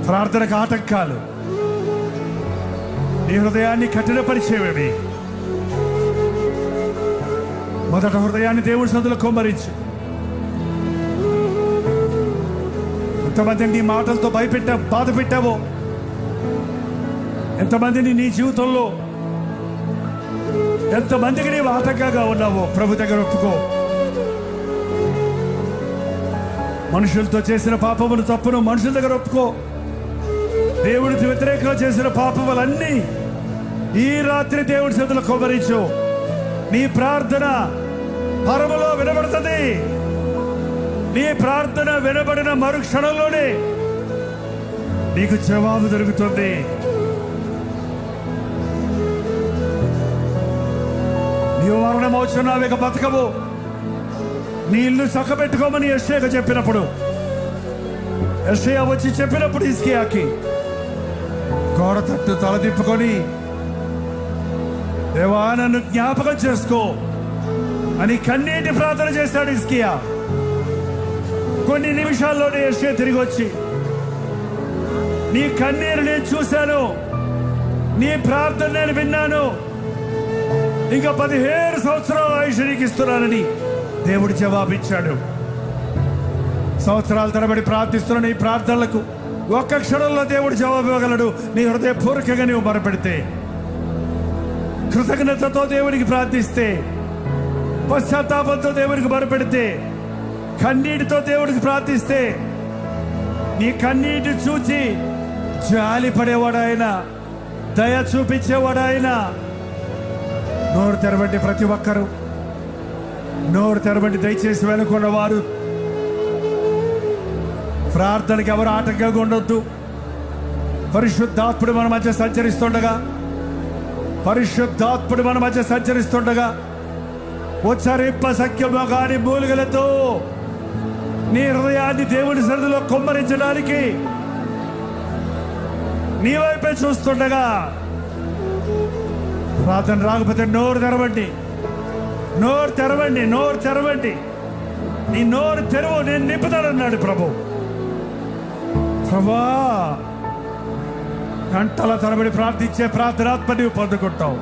ప్రార్థనకు ఆటంకాలు నీ హృదయాన్ని కఠినపరిచేవేవి. మొదట హృదయాన్ని దేవుడి సన్నిధిలో కుమ్మరించు. ఎంతమందిని నీ మాటలతో బాధ పెట్టావో, ఎంతమందిని నీ జీవితంలో, ఎంతమందికి నీవు ఆటంకంగా ఉన్నావో ప్రభు దగ్గర ఒప్పుకో. మనుషులతో చేసిన పాపమును, తప్పును మనుషుల దగ్గర ఒప్పుకో. దేవుడికి వ్యతిరేకంగా చేసిన పాపములన్నీ ఈ రాత్రి దేవుడి చేతుల్లో కుమ్మరించు. నీ ప్రార్థన పరములో వినబడుతుంది. నీ ప్రార్థన వినబడిన మరుక్షణంలోనే నీకు జవాబు దొరుకుతుంది. నీవు మరణమవుతున్నావు, ఇక బతకవు. నీ ఇల్లు చక్కబెట్టుకోమని యెషయాకు చెప్పినప్పుడు, యెషయా వచ్చి చెప్పినప్పుడు హిజ్కియాకి గోడ తట్టు తలదిప్పుకొని, దేవా నన్ను జ్ఞాపకం చేసుకో అని కన్నీటి ప్రార్థన చేశాడు హిజ్కియా. కొన్ని నిమిషాల్లోనే యెషయా తిరిగి వచ్చి, నీ కన్నీరు నేను చూశాను, నీ ప్రార్థన నేను విన్నాను, ఇంకా 17 సంవత్సరాలు ఆయుష్ నీకు ఇస్తున్నానని దేవుడు జవాబిచ్చాడు. సంవత్సరాల తరబడి ప్రార్థిస్తున్న నీ ప్రార్థనలకు ఒక్క క్షణంలో దేవుడు జవాబు ఇవ్వగలడు. నీ హృదయపూర్వకంగా నీవు మొరపెడితే, కృతజ్ఞతతో దేవునికి ప్రార్థిస్తే, పశ్చాత్తాపంతో దేవునికి మొరపెడితే, కన్నీటితో దేవుడికి ప్రార్థిస్తే, నీ కన్నీటి చూచి జాలి పడేవాడు ఆయన, దయ చూపించేవాడు ఆయన. నోరు తెరవండి ప్రతి ఒక్కరూ, నోరు తెరవండి. దయచేసి వెనుకున్న వారు ప్రార్థనకి ఎవరు ఆటంకంగా ఉండొద్దు. పరిశుద్ధాత్ముడు మన మధ్య సంచరిస్తుండగా, పరిశుద్ధాత్ముడు మన మధ్య సంచరిస్తుండగా ఉచ్చరింప సఖ్యము కాని మూలికలతో నీ హృదయాన్ని దేవుని సన్నిధిలో కుమ్మరించడానికి నీ వైపే చూస్తుండగా, ప్రార్థన రాకపోతే నోరు తెరవండి, నోరు తెరవండి, నోరు తెరవండి. నీ నోరు తెరువు, నేను నింపుతానన్నాడు ప్రభు. ప్రభా, గంటల తరబడి ప్రార్థించే ప్రార్థనాత్మ నీవు పొందుకుంటావు.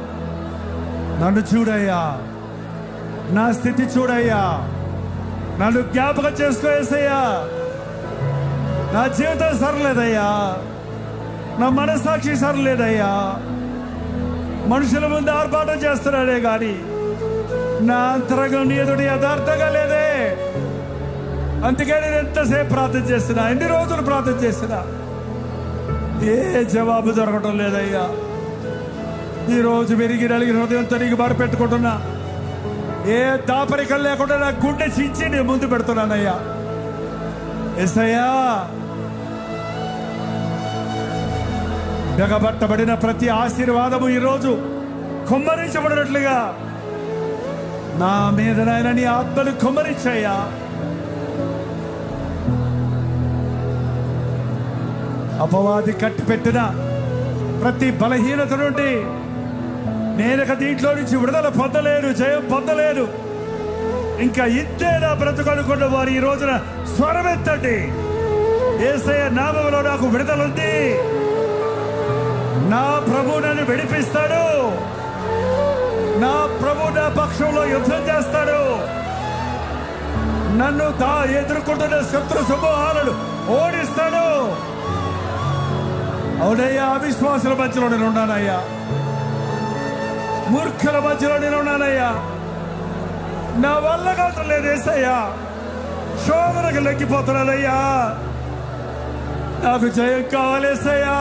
నన్ను చూడయ్యా, నా స్థితి చూడయ్యా, నన్ను జ్ఞాపకం చేసుకో యేసయ్యా. నా జీవితం సరలేదయ్యా, నా మనస్సాక్షి సరలేదయ్యా. మనుషుల ముందు ఆర్భాటం చేస్తున్నాడే గాని నా అంతరంగం నీ ఎదుటి యథార్థంగా లేదే. అందుకే నేను ఎంతసేపు ప్రార్థన చేస్తున్నా, ఎన్ని రోజులు ప్రార్థన చేస్తున్నా, ఏ జవాబు దొరకటం లేదయ్యా. ఈరోజు విరిగి నలిగిన హృదయంతో నీకు మొరపెట్టుకుంటున్నా. ఏ దాపరికం లేకుండా నా గుండె చించి నేను ముందు పెడుతున్నానయ్యా. యేసయ్యా, బెగబట్టబడిన ప్రతి ఆశీర్వాదము ఈరోజు కుమ్మరించబడినట్లుగా నా మీద నాయన నీ ఆత్మను కుమ్మరించయ్యా. అపవాది కట్టి పెట్టిన ప్రతి బలహీనత నుండి నేను దీంట్లో నుంచి విడుదల పొందలేను, జయం పొందలేను, ఇంకా ఇంతే నా బ్రతుకనుకున్న వారు ఈ రోజున స్వరమెత్తండి. యేసయ్య నామములో నాకు విడుదల ఉంది. నా ప్రభు నన్ను విడిపిస్తాడు, నా ప్రభు నా పక్షంలో యుద్ధం చేస్తాడు. నన్ను ఎదుర్కొంటున్న శత్రు సమూహాలను ఓడిస్తాడు. అవునయ్యా, అవిశ్వాసుల మధ్యలో నేను ఉన్నానయ్యా, మూర్ఖుల మధ్యలో నేను ఉన్నానయ్యా. నా వల్ల కాదు లేదు యేసయ్యా, శోధనకు లెక్కిపోతున్నానయ్యా. నాకు జయం కావాలి యేసయ్యా.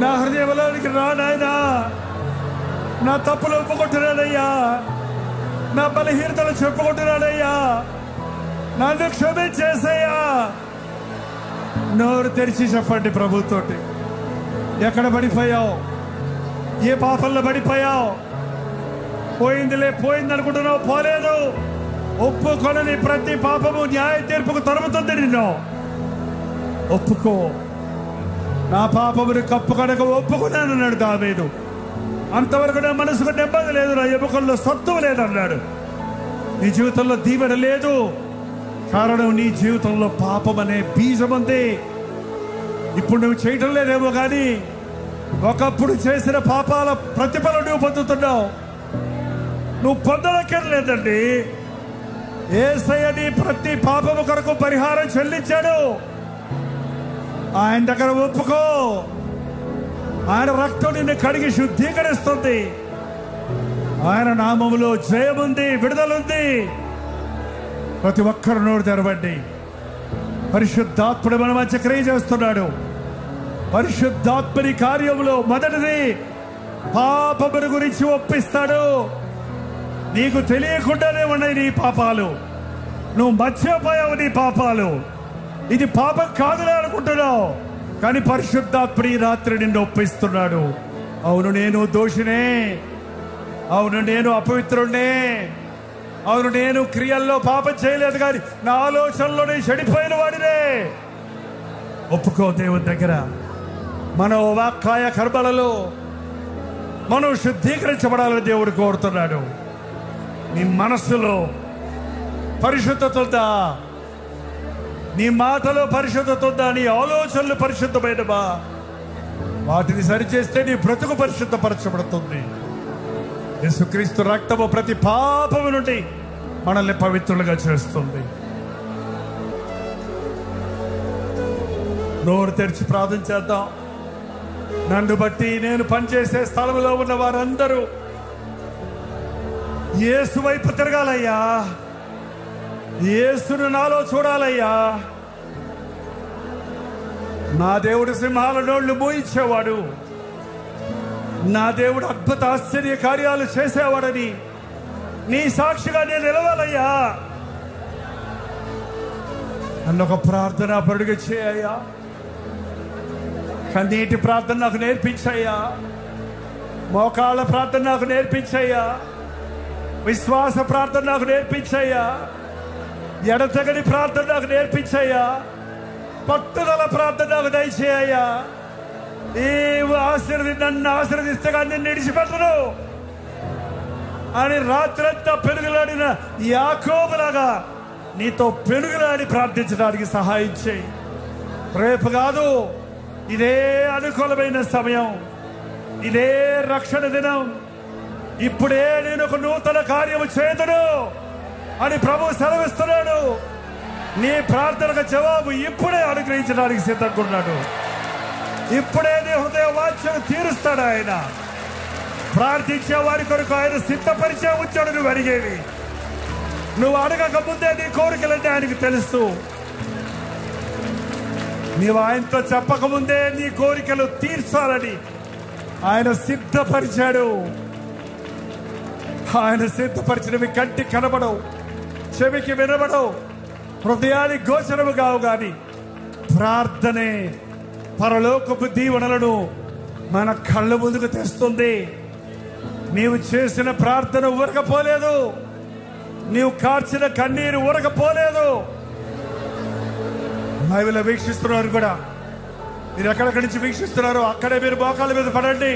నా హృదయంలోనికి రా నాయనా. నా తప్పులు ఒప్పుకుంటున్నానయ్యా, నా బలహీనతలు చెప్పుకుంటున్నానయ్యా. నన్ను క్షమించేసయ్యా. నోరు తెరిచి చెప్పండి ప్రభుతోటి, ఎక్కడ పడిపోయావు, ఏ పాపంలో పడిపోయావు. పోయిందిలే, పోయింది అనుకుంటున్నావు, పోలేదు. ఒప్పుకొనని ప్రతి పాపము న్యాయ తీర్పుకు తరుముతుంది నిన్ను. ఒప్పుకో. నా పాపమును కప్పు కనుక ఒప్పుకున్నానన్నాడు దావీదు. అంతవరకు నా మనసుకు నెమ్మది లేదు, నా ఎముకల్లో సత్తువ లేదన్నాడు. నీ జీవితంలో దీవెన లేదు, కారణం నీ జీవితంలో పాపం అనే బీజం ఉంది. ఇప్పుడు నువ్వు చేయటం లేదేమో కానీ ఒకప్పుడు చేసిన పాపాల ప్రతిఫలం నువ్వు పొందుతున్నావు. నువ్వు పొందలక్కర్లేదండి. యేసయ్య నీ ప్రతి పాపము కొరకు పరిహారం చెల్లించాడు. ఆయన దగ్గర ఒప్పుకో. ఆయన రక్తం నిన్ను కడిగి శుద్ధీకరిస్తుంది. ఆయన నామములో జయముంది, విడుదలుంది. ప్రతి ఒక్కరు నోరు తెరవండి. పరిశుద్ధాత్ముడు మన మధ్య క్రియ చేస్తున్నాడు. పరిశుద్ధాత్మని కార్యములో మొదటిది పాపముల గురించి ఒప్పిస్తాడు. నీకు తెలియకుండానే ఉన్నాయి నీ పాపాలు, నువ్వు మర్చిపోయావు నీ పాపాలు. ఇది పాపం కాదులే అనుకుంటున్నావు, కానీ పరిశుద్ధాత్ముడు ఈ రాత్రి నిన్ను ఒప్పిస్తున్నాడు. అవును, నేను దోషినే, అవును నేను అపవిత్రుడే, అవును, నేను క్రియల్లో పాపం చేయలేదు, కానీ నా ఆలోచనలో నేను చెడిపోయిన వాడినే. ఒప్పుకో దేవుని దగ్గర. మన వాక్కాయ కర్మలలో మనం శుద్ధీకరించబడాలని దేవుడు కోరుతున్నాడు. నీ మనస్సులో పరిశుద్ధత ఉందా? నీ మాటలో పరిశుద్ధత ఉందా? నీ ఆలోచనలు పరిశుద్ధమైనవా? వాటిని సరిచేస్తే నీ బ్రతుకు పరిశుద్ధపరచబడుతుంది. యేసుక్రీస్తు రక్తము ప్రతి పాపము నుండి మనల్ని పవిత్రులుగా చేస్తుంది. నోరు తెరిచి ప్రార్థన చేద్దాం. నన్ను బట్టి నేను పనిచేసే స్థలంలో ఉన్న వారందరూ యేసు వైపు తిరగాలయ్యా. యేసును నాలో చూడాలయ్యా. నా దేవుడు సింహాల నోళ్లు మూయించేవాడు. నా దేవుడు అద్భుత ఆశ్చర్య కార్యాలు చేసేవాడని నీ సాక్షిగా నేను నిలవాలయ్యా. నన్ను ఒక ప్రార్థన పరుడుగా చేయయ్యా. కన్నీటి ప్రార్థన నాకు నేర్పించయ్యా. మోకాళ్ళ ప్రార్థన నాకు నేర్పించయ్యా. విశ్వాస ప్రార్థన నాకు నేర్పించయ్యా. ఎడతెగని ప్రార్థన నాకు నేర్పించయ్యా. పట్టుదల ప్రార్థన నాకు దయచేయ్యా. నన్ను ఆశీర్వదిస్తే కానీ నేను విడిచిపెట్టను అని రాత్రంతా పెనుగులాడిన యాకోబులాగా నీతో పెనుగులాడి ప్రార్థించడానికి సహాయం చేయి. రేపు కాదు, ఇదే అనుకూలమైన సమయం, ఇదే రక్షణ దినం. ఇప్పుడే నేను ఒక నూతన కార్యము చేతును అని ప్రభు సెలవిస్తున్నాడు. నీ ప్రార్థనకు జవాబు ఇప్పుడే అనుగ్రహించడానికి సిద్ధంగా ఉన్నాడు. ఇప్పుడే నీ హృదయ వాంఛను తీరుస్తాడు ఆయన. ప్రార్థించే వారి కొరకు ఆయన సిద్ధపరిచే ఉంచాడు. నువ్వు అడిగేవి, నువ్వు అడగక ముందే నీ కోరికలంటే ఆయనకు తెలుసు. నీవు ఆయనతో చెప్పకముందే నీ కోరికలు తీర్చాలని ఆయన సిద్ధపరిచాడు. ఆయన సిద్ధపరిచినవి కంటికి కనబడవు, చెవికి వినబడవు, హృదయానికి గోచరము కావు. గాని ప్రార్థనే పరలోకపు దీవెనలను మన కళ్ళ ముందుకు తెస్తుంది. నీవు చేసిన ప్రార్థన ఊరకపోలేదు, నీవు కార్చిన కన్నీరు ఊరకపోలేదు. లైవ్లో వీక్షిస్తున్నారు కూడా, మీరు ఎక్కడెక్కడి నుంచి వీక్షిస్తున్నారో అక్కడే మీరు మోకాళ్ళ మీద పడండి.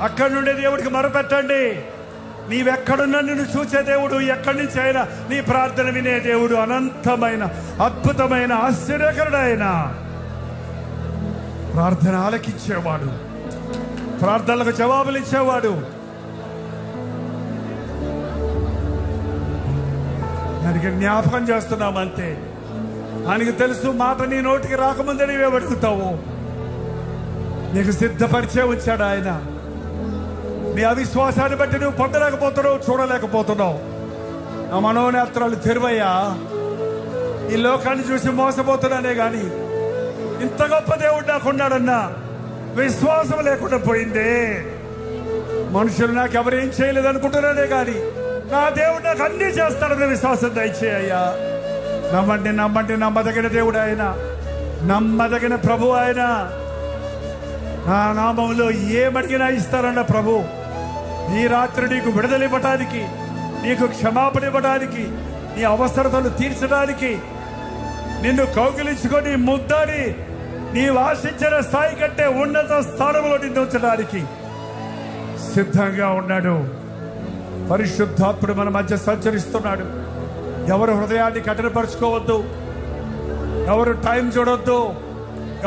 అక్కడి నుండి దేవుడికి మొరపెట్టండి. నీవెక్కడున్నా నిన్ను చూసే దేవుడు, ఎక్కడి నుంచి అయినా నీ ప్రార్థన వినే దేవుడు, అనంతమైన అద్భుతమైన ఆశ్చర్యకరుడైన ప్రార్థన ఆలకించేవాడు, ప్రార్థనలకు జవాబులు ఇచ్చేవాడు. దానికి జ్ఞాపకం చేస్తున్నామంతే. ఆయనకు తెలుసు మాట నీ నోటికి రాకముందే నీవే అడుగుతావు. నీకు సిద్ధపరిచే ఉంచాడు ఆయన. నీ అవిశ్వాసాన్ని బట్టి నువ్వు పొందలేకపోతున్నావు, చూడలేకపోతున్నావు. నా మనోనేత్రాలు తెరువయ్యా. ఈ లోకాన్ని చూసి మోసపోతున్నానే గాని ఇంత గొప్ప దేవుడు నాకున్నాడన్నా విశ్వాసం లేకుండా పోయిందే. మనుషులు నాకు ఎవరేం చేయలేదు అనుకుంటున్నానే గాని నా దేవుడు నాకు అన్ని చేస్తాడని విశ్వాసం దయచేయ్యా. నమ్మండి, నమ్మండి. నమ్మదగిన దేవుడు ఆయన, నమ్మదగిన ప్రభు ఆయన. నా నామంలో ఏమడిగినా ఇస్తారన్న ప్రభు ఈ రాత్రి నీకు విడుదల ఇవ్వటానికి, నీకు క్షమాపణ ఇవ్వడానికి, నీ అవసరతలు తీర్చడానికి, నిన్ను కౌగిలించుకొని ముద్దాడి నీవు ఆశించిన స్థాయి కంటే ఉన్నత స్థానంలో నిన్ను ఉంచడానికి సిద్ధంగా ఉన్నాడు. పరిశుద్ధాత్ముడు మన మధ్య సంచరిస్తున్నాడు. ఎవరు హృదయాన్ని కఠినపరుచుకోవద్దు, ఎవరు టైం చూడొద్దు,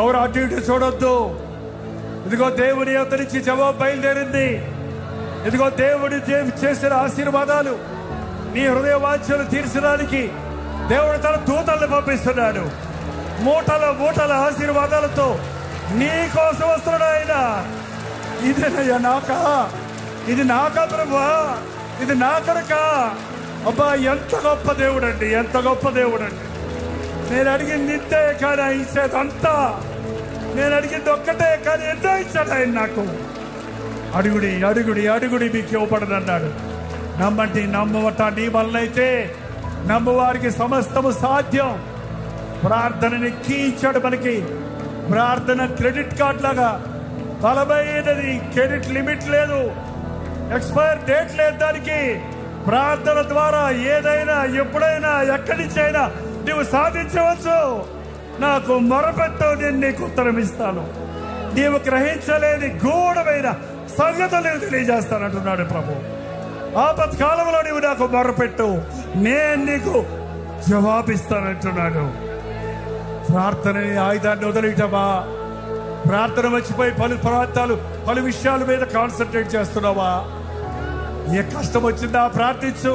ఎవరు అటు ఇటు చూడొద్దు. ఇదిగో దేవుని యొద్ద నుంచి జవాబు బయలుదేరింది. ఇదిగో దేవుడి చేసిన ఆశీర్వాదాలు నీ హృదయ వాంఛలు తీర్చడానికి దేవుడు తన దూతలను పంపిస్తున్నాడు. మూటల మూటల ఆశీర్వాదాలతో నీ కోసం వస్తున్నాడు ఆయన. ఇదేనయ్యా నాకా, ఇది నాకా ప్రభువా, ఇది నా కొరకా. అబ్బా, ఎంత గొప్ప దేవుడు అండి, ఎంత గొప్ప దేవుడు అండి. నేను అడిగింది ఇంతే కానీ ఆయన ఇచ్చేదంతా. నేను అడిగింది ఒక్కటే కానీ ఎన్నో ఇచ్చాడు ఆయన నాకు. అడుగుడి అడుగుడి అడుగుడి మీకు ఇవ్వబడదన్నాడు. నమ్మండి, నమ్మవట నీ వల్లైతే నమ్మవారికి సమస్తము సాధ్యం. ప్రార్థనని కీ ఇచ్చాడు మనకి. ప్రార్థన క్రెడిట్ కార్డ్ లాగా బలమైనది. క్రెడిట్ లిమిట్ లేదు, ఎక్స్పైర్ డేట్ లేదు దానికి. ప్రార్థన ద్వారా ఏదైనా ఎప్పుడైనా ఎక్కడి నుంచి అయినా నీవు సాధించవచ్చు. నాకు మొరపెట్టు, నేను నీకు ఉత్తరం ఇస్తాను. నీవు గ్రహించలేని గూఢమైన సంగతులు తెలియజేస్తానంటున్నాడు ప్రభు. ఆపత్కాలంలో నీవు నాకు మొరపెట్టు, నేను నీకు జవాబిస్తానంటున్నాడు. ప్రార్థన ఆయుధాన్ని వదిలేయటమా? ప్రార్థన మర్చిపోయి పలు విషయాల మీద కాన్సన్ట్రేట్ చేస్తున్నావా? ఏ కష్టం వచ్చిందా ప్రార్థించు,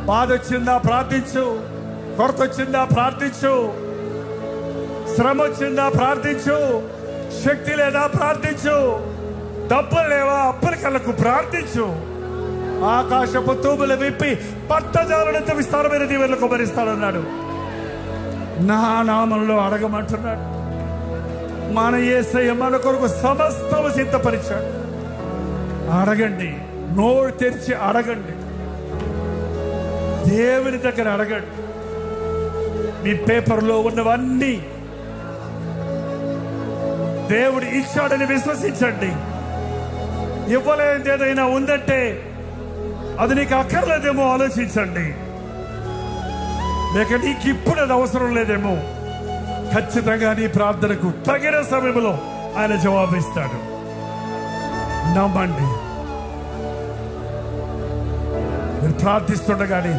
బాధ వచ్చిందా ప్రార్థించు, కొరత వచ్చిందా ప్రార్థించు, శ్రమ వచ్చిందా ప్రార్థించు, శక్తి లేదా ప్రార్థించు, డబ్బులు లేవా అప్పటికల్లకు ప్రార్థించు. ఆకాశపు తూములు విప్పి పట్టజాలనంత విస్తారమైన దీవెనలు కుమరిస్తాడన్నాడు. నా నామంలో అడగమంటున్నాడు. మన యేసయ్య మన కొరకు సమస్తము సిద్ధపరిచాడు. అడగండి, నోరు తెరిచి అడగండి, దేవుని దగ్గర అడగండి. మీ పేపర్లో ఉన్నవన్నీ దేవుడు ఇచ్చాడని విశ్వసించండి. ఇవ్వలేనిది ఏదైనా ఉందంటే అది నీకు అక్కర్లేదేమో ఆలోచించండి. లేక నీకు ఇప్పుడు అది అవసరం లేదేమో. ఖచ్చితంగా నీ ప్రార్థనకు తగిన సమయంలో ఆయన జవాబిస్తాడు. నమ్మండి. నేను ప్రార్థిస్తుండగానే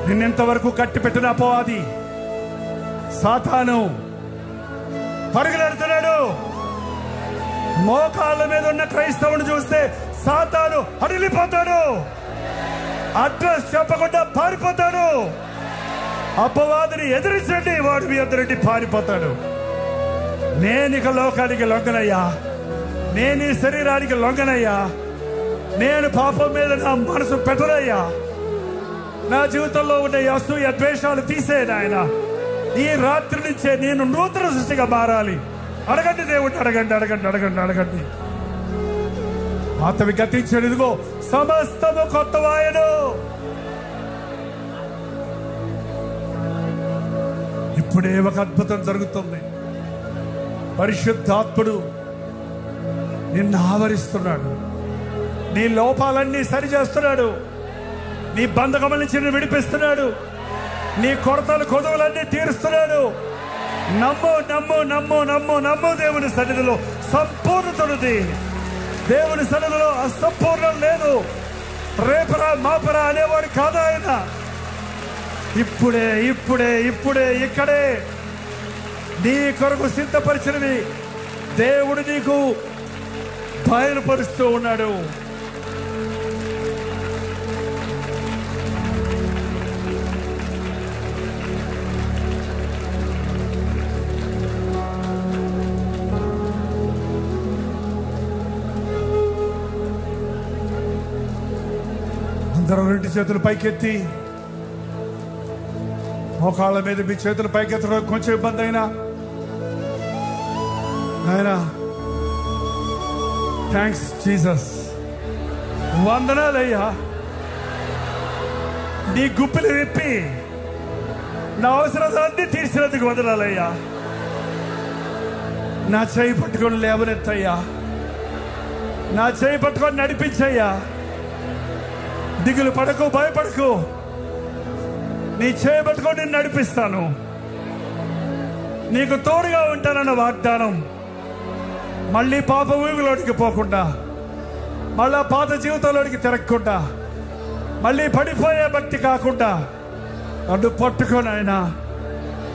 నిన్నెంతవరకు కట్టి పెట్టిన అపవాది సాతాను పరుగులెడుతున్నాడు. మోకాళ్ళ మీద ఉన్న క్రైస్తవుని చూస్తే సాతాను హడిలిపోతాడు. అడ్రస్ చెప్పకుండా పారిపోతాడు. అపవాదిని ఎదిరించండి, వాడు మీ ఎదురండి పారిపోతాడు. నేను ఇక లోకానికి లొంగనయ్యా, నేను ఈ శరీరానికి లొంగనయ్యా, నేను పాపం మీద నా మనసు పెట్టనయ్యా. నా జీవితంలో ఉన్న అసూయ ద్వేషాలు తీసేయను ఆయన. ఈ రాత్రి నుంచే నేను నూతన సృష్టిగా మారాలి. అడగండి దేవుడిని, అడగండి అడగండి అడగండి అడగండి. పాతవి గతించాడు, ఇదిగో సమస్తము కొత్తవాయను. ఇప్పుడే ఒక అద్భుతం జరుగుతుంది. పరిశుద్ధాత్ముడు నిన్ను ఆవరిస్తున్నాడు. నీ లోపాలన్నీ సరిచేస్తున్నాడు. నీ బంధకముల నుంచి నిన్ను విడిపిస్తున్నాడు. నీ కొరతలు కొదవులన్నీ తీరుస్తున్నాడు. నమ్ము నమ్ము నమ్ము నమ్ము నమ్ము. దేవుని సన్నిధిలో సంపూర్ణతనుంది. దేవుని సన్నిధిలో అసంపూర్ణం లేదు. రేపరా మాపరా అనేవాడు కాదు ఆయన. ఇప్పుడే ఇప్పుడే ఇప్పుడే ఇక్కడే నీ కొరకు సిద్ధపరిచినవి దేవుడు నీకు బయలుపరుస్తూ ఉన్నాడు. అందరూ రెండు చేతులు పైకెత్తి, మోకాళ్ళ మీద మీ చేతులు పైకెత్తడం కొంచెం ఇబ్బంది అయినా, నాయనా థ్యాంక్స్ జీసస్, వందనాలయ్యా. నీ గుప్పిలు విప్పి నా అవసరాలన్నీ తీర్చినందుకు వందనాలయ్యా. నా చేయి పట్టుకొని లేవనెత్తయ్యా, నా చేయి పట్టుకొని నడిపించయ్యా. దిగులు పడకు, భయపడకు. నీ చేయి పట్టుకొని నేను నడిపిస్తాను. నీకు తోడుగా ఉంటానన్న వాగ్దానం. మళ్ళీ పాప ఊగులోనికి పోకుండా, మళ్ళా పాత జీవితంలోనికి తిరగకుండా, మళ్ళీ పడిపోయే భక్తి కాకుండా నన్ను పట్టుకొని ఆయన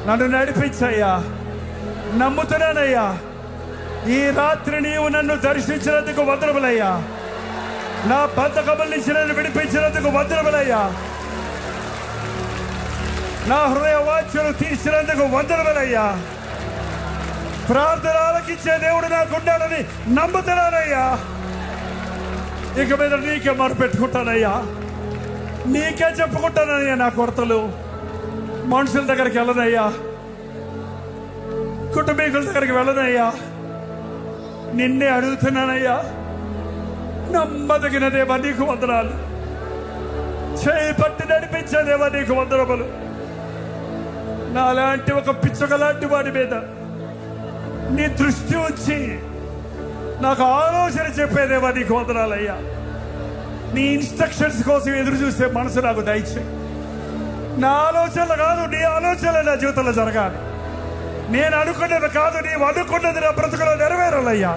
నన్ను నడిపించయ్యా. నమ్ముతున్నానయ్యా. ఈ రాత్రి నీవు నన్ను దర్శించినందుకు వందనములయ్యా. నా బంధకముల నుంచి నన్ను విడిపించినందుకు వందనములయ్యా. నా హృదయ వాంఛలు తీర్చినందుకు వందనములయ్యా. ప్రార్థన ఆలకించే దేవుడు నాకున్నాడని నమ్ముతున్నానయ్యా. ఇక మీద నీకే మొరపెట్టుకుంటానయ్యా. నీకే చెప్పుకుంటానయ్యా. నా కొరతలు మనుషుల దగ్గరికి వెళ్ళనయ్యా, కుటుంబీకుల దగ్గరికి వెళ్ళనయ్యా. నిన్నే అడుగుతున్నానయ్యా. నమ్మదగిన దేవా నీకు వందనాలు. చేయి పట్టి నడిపించే దేవా నీకు వందనములు. నాలాంటి ఒక పిచ్చుక లాంటి వాడి మీద నీ దృష్టి ఉంచి నాకు ఆలోచన చెప్పేదేవా నీకు వందనాలయ్యా. నీ ఇన్స్ట్రక్షన్స్ కోసం ఎదురు చూసే మనసు నాకు దయచేయి. నా ఆలోచనలు కాదు, నీ ఆలోచనలు నా జీవితంలో జరగాలి. నేను అనుకున్నది కాదు, నీవు అనుకున్నది నా బ్రతుకులో నెరవేరాలయ్యా.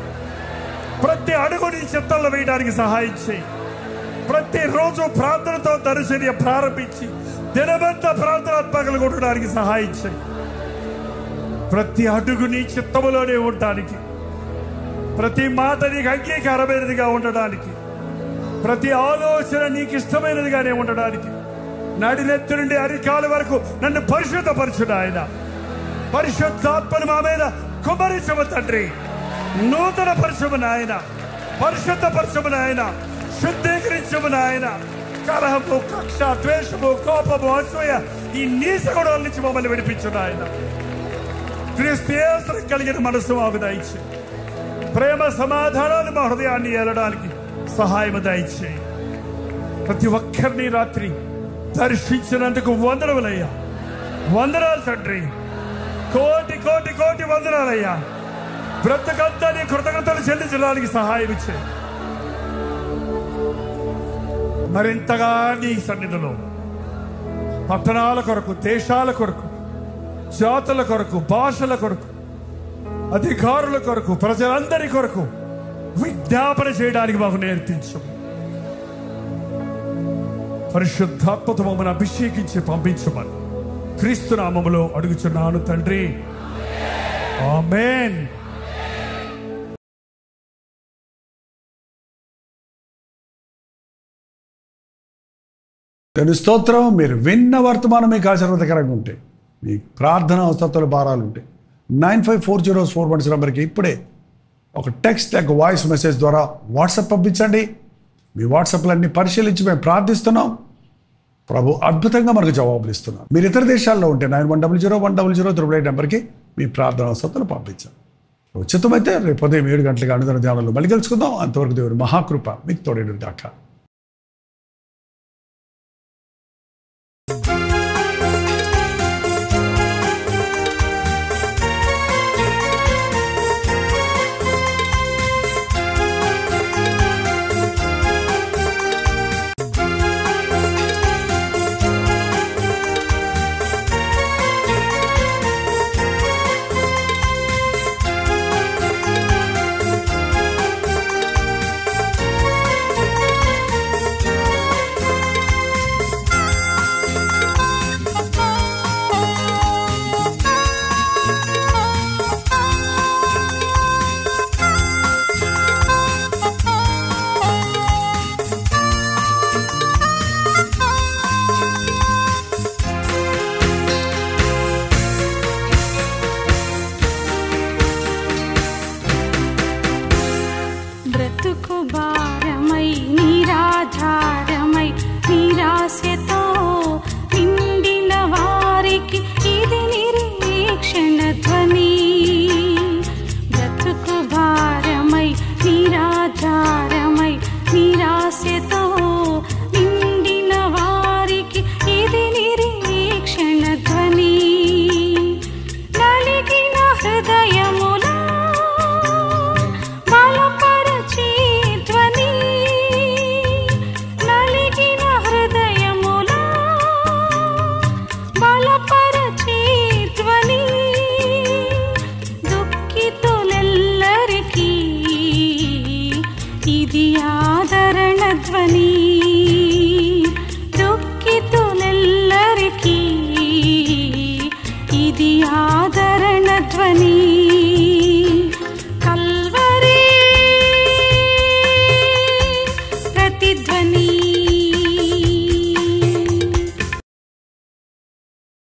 ప్రతి అడుగు నీ చిత్తంలో వేయడానికి సహాయం చేయి. ప్రతిరోజు ప్రార్థనతో దర్శనీయ ప్రారంభించి దినమంతా ప్రార్థనాత్మకలు కొట్టడానికి సహాయం చేయి. ప్రతి అడుగు నీ చిత్తములోనే ఉండడానికి, ప్రతి మాట నీకు అంగీకారమైనదిగా ఉండడానికి, ప్రతి ఆలోచన నీకు ఇష్టమైనదిగానే ఉండడానికి, నడినెత్తి నుండి అరికాల వరకు నన్ను పరిశుద్ధపరచుడు ఆయన. పరిశుద్ధాత్మను మా మీద కుమరించము తండ్రి. నూతన పరచము నాయన, పరిశుద్ధపరచము నాయన, శుద్ధీకరించము నాయన. కలహము, కక్ష, ద్వేషము, కోపము, అసూయ ఈ నీచ గుణాల నుంచి మమ్మల్ని విడిపించు నాయన. క్రీస్తు యేసును కలిగిన మనసు మాకు దయచేయి. ప్రేమ సమాధానాలు మా హృదయాన్ని ఏలడానికి సహాయం దయచేయి. ప్రతి ఒక్కరిని రాత్రి దర్శించినందుకు వందనములయ్యా. వందనాలు తండ్రి, కోటి కోటి కోటి వందనాలయ్యా. బ్రతకంతా నీ కృతజ్ఞతలు చెల్లించడానికి సహాయం ఇచ్చే. మరింతగా నీ సన్నిధిలో పట్టణాల కొరకు, దేశాల కొరకు, జాతుల కొరకు, భాషల కొరకు, అధికారుల కొరకు, ప్రజలందరి కొరకు విజ్ఞాపన చేయడానికి మాకు నేర్పించు. పరిశుద్ధాత్మతో మమ్మల్ని అభిషేకించి పంపించమని క్రీస్తు నామములో అడుగుచున్నాను తండ్రి. ఆమేన్. దాని స్తోత్రం. మీరు విన్న వర్తమానం మీకు ఆశీర్వాదకరంగా ఉంటే, మీ ప్రార్థన అవసరాలు భారాలు ఉంటాయి, 954041 నెంబర్కి ఇప్పుడే ఒక టెక్స్ట్ లేక వాయిస్ మెసేజ్ ద్వారా వాట్సాప్ పంపించండి. మీ వాట్సాప్లన్నీ పరిశీలించి మేము ప్రార్థిస్తున్నాం. ప్రభు అద్భుతంగా మనకు జవాబులు ఇస్తున్నాం. మీరు ఇతర దేశాల్లో ఉంటే 91001008 నెంబర్కి మీ ప్రార్థన అవసరాలు పంపించండి. ఉచితమైతే రేపు ఉదయం 7 గంటలకు అనుదిన ధ్యానంలో మళ్ళీ కలుసుకుందాం. అంతవరకు దేవుడి మహాకృప మీకు తోడేడు దాకా.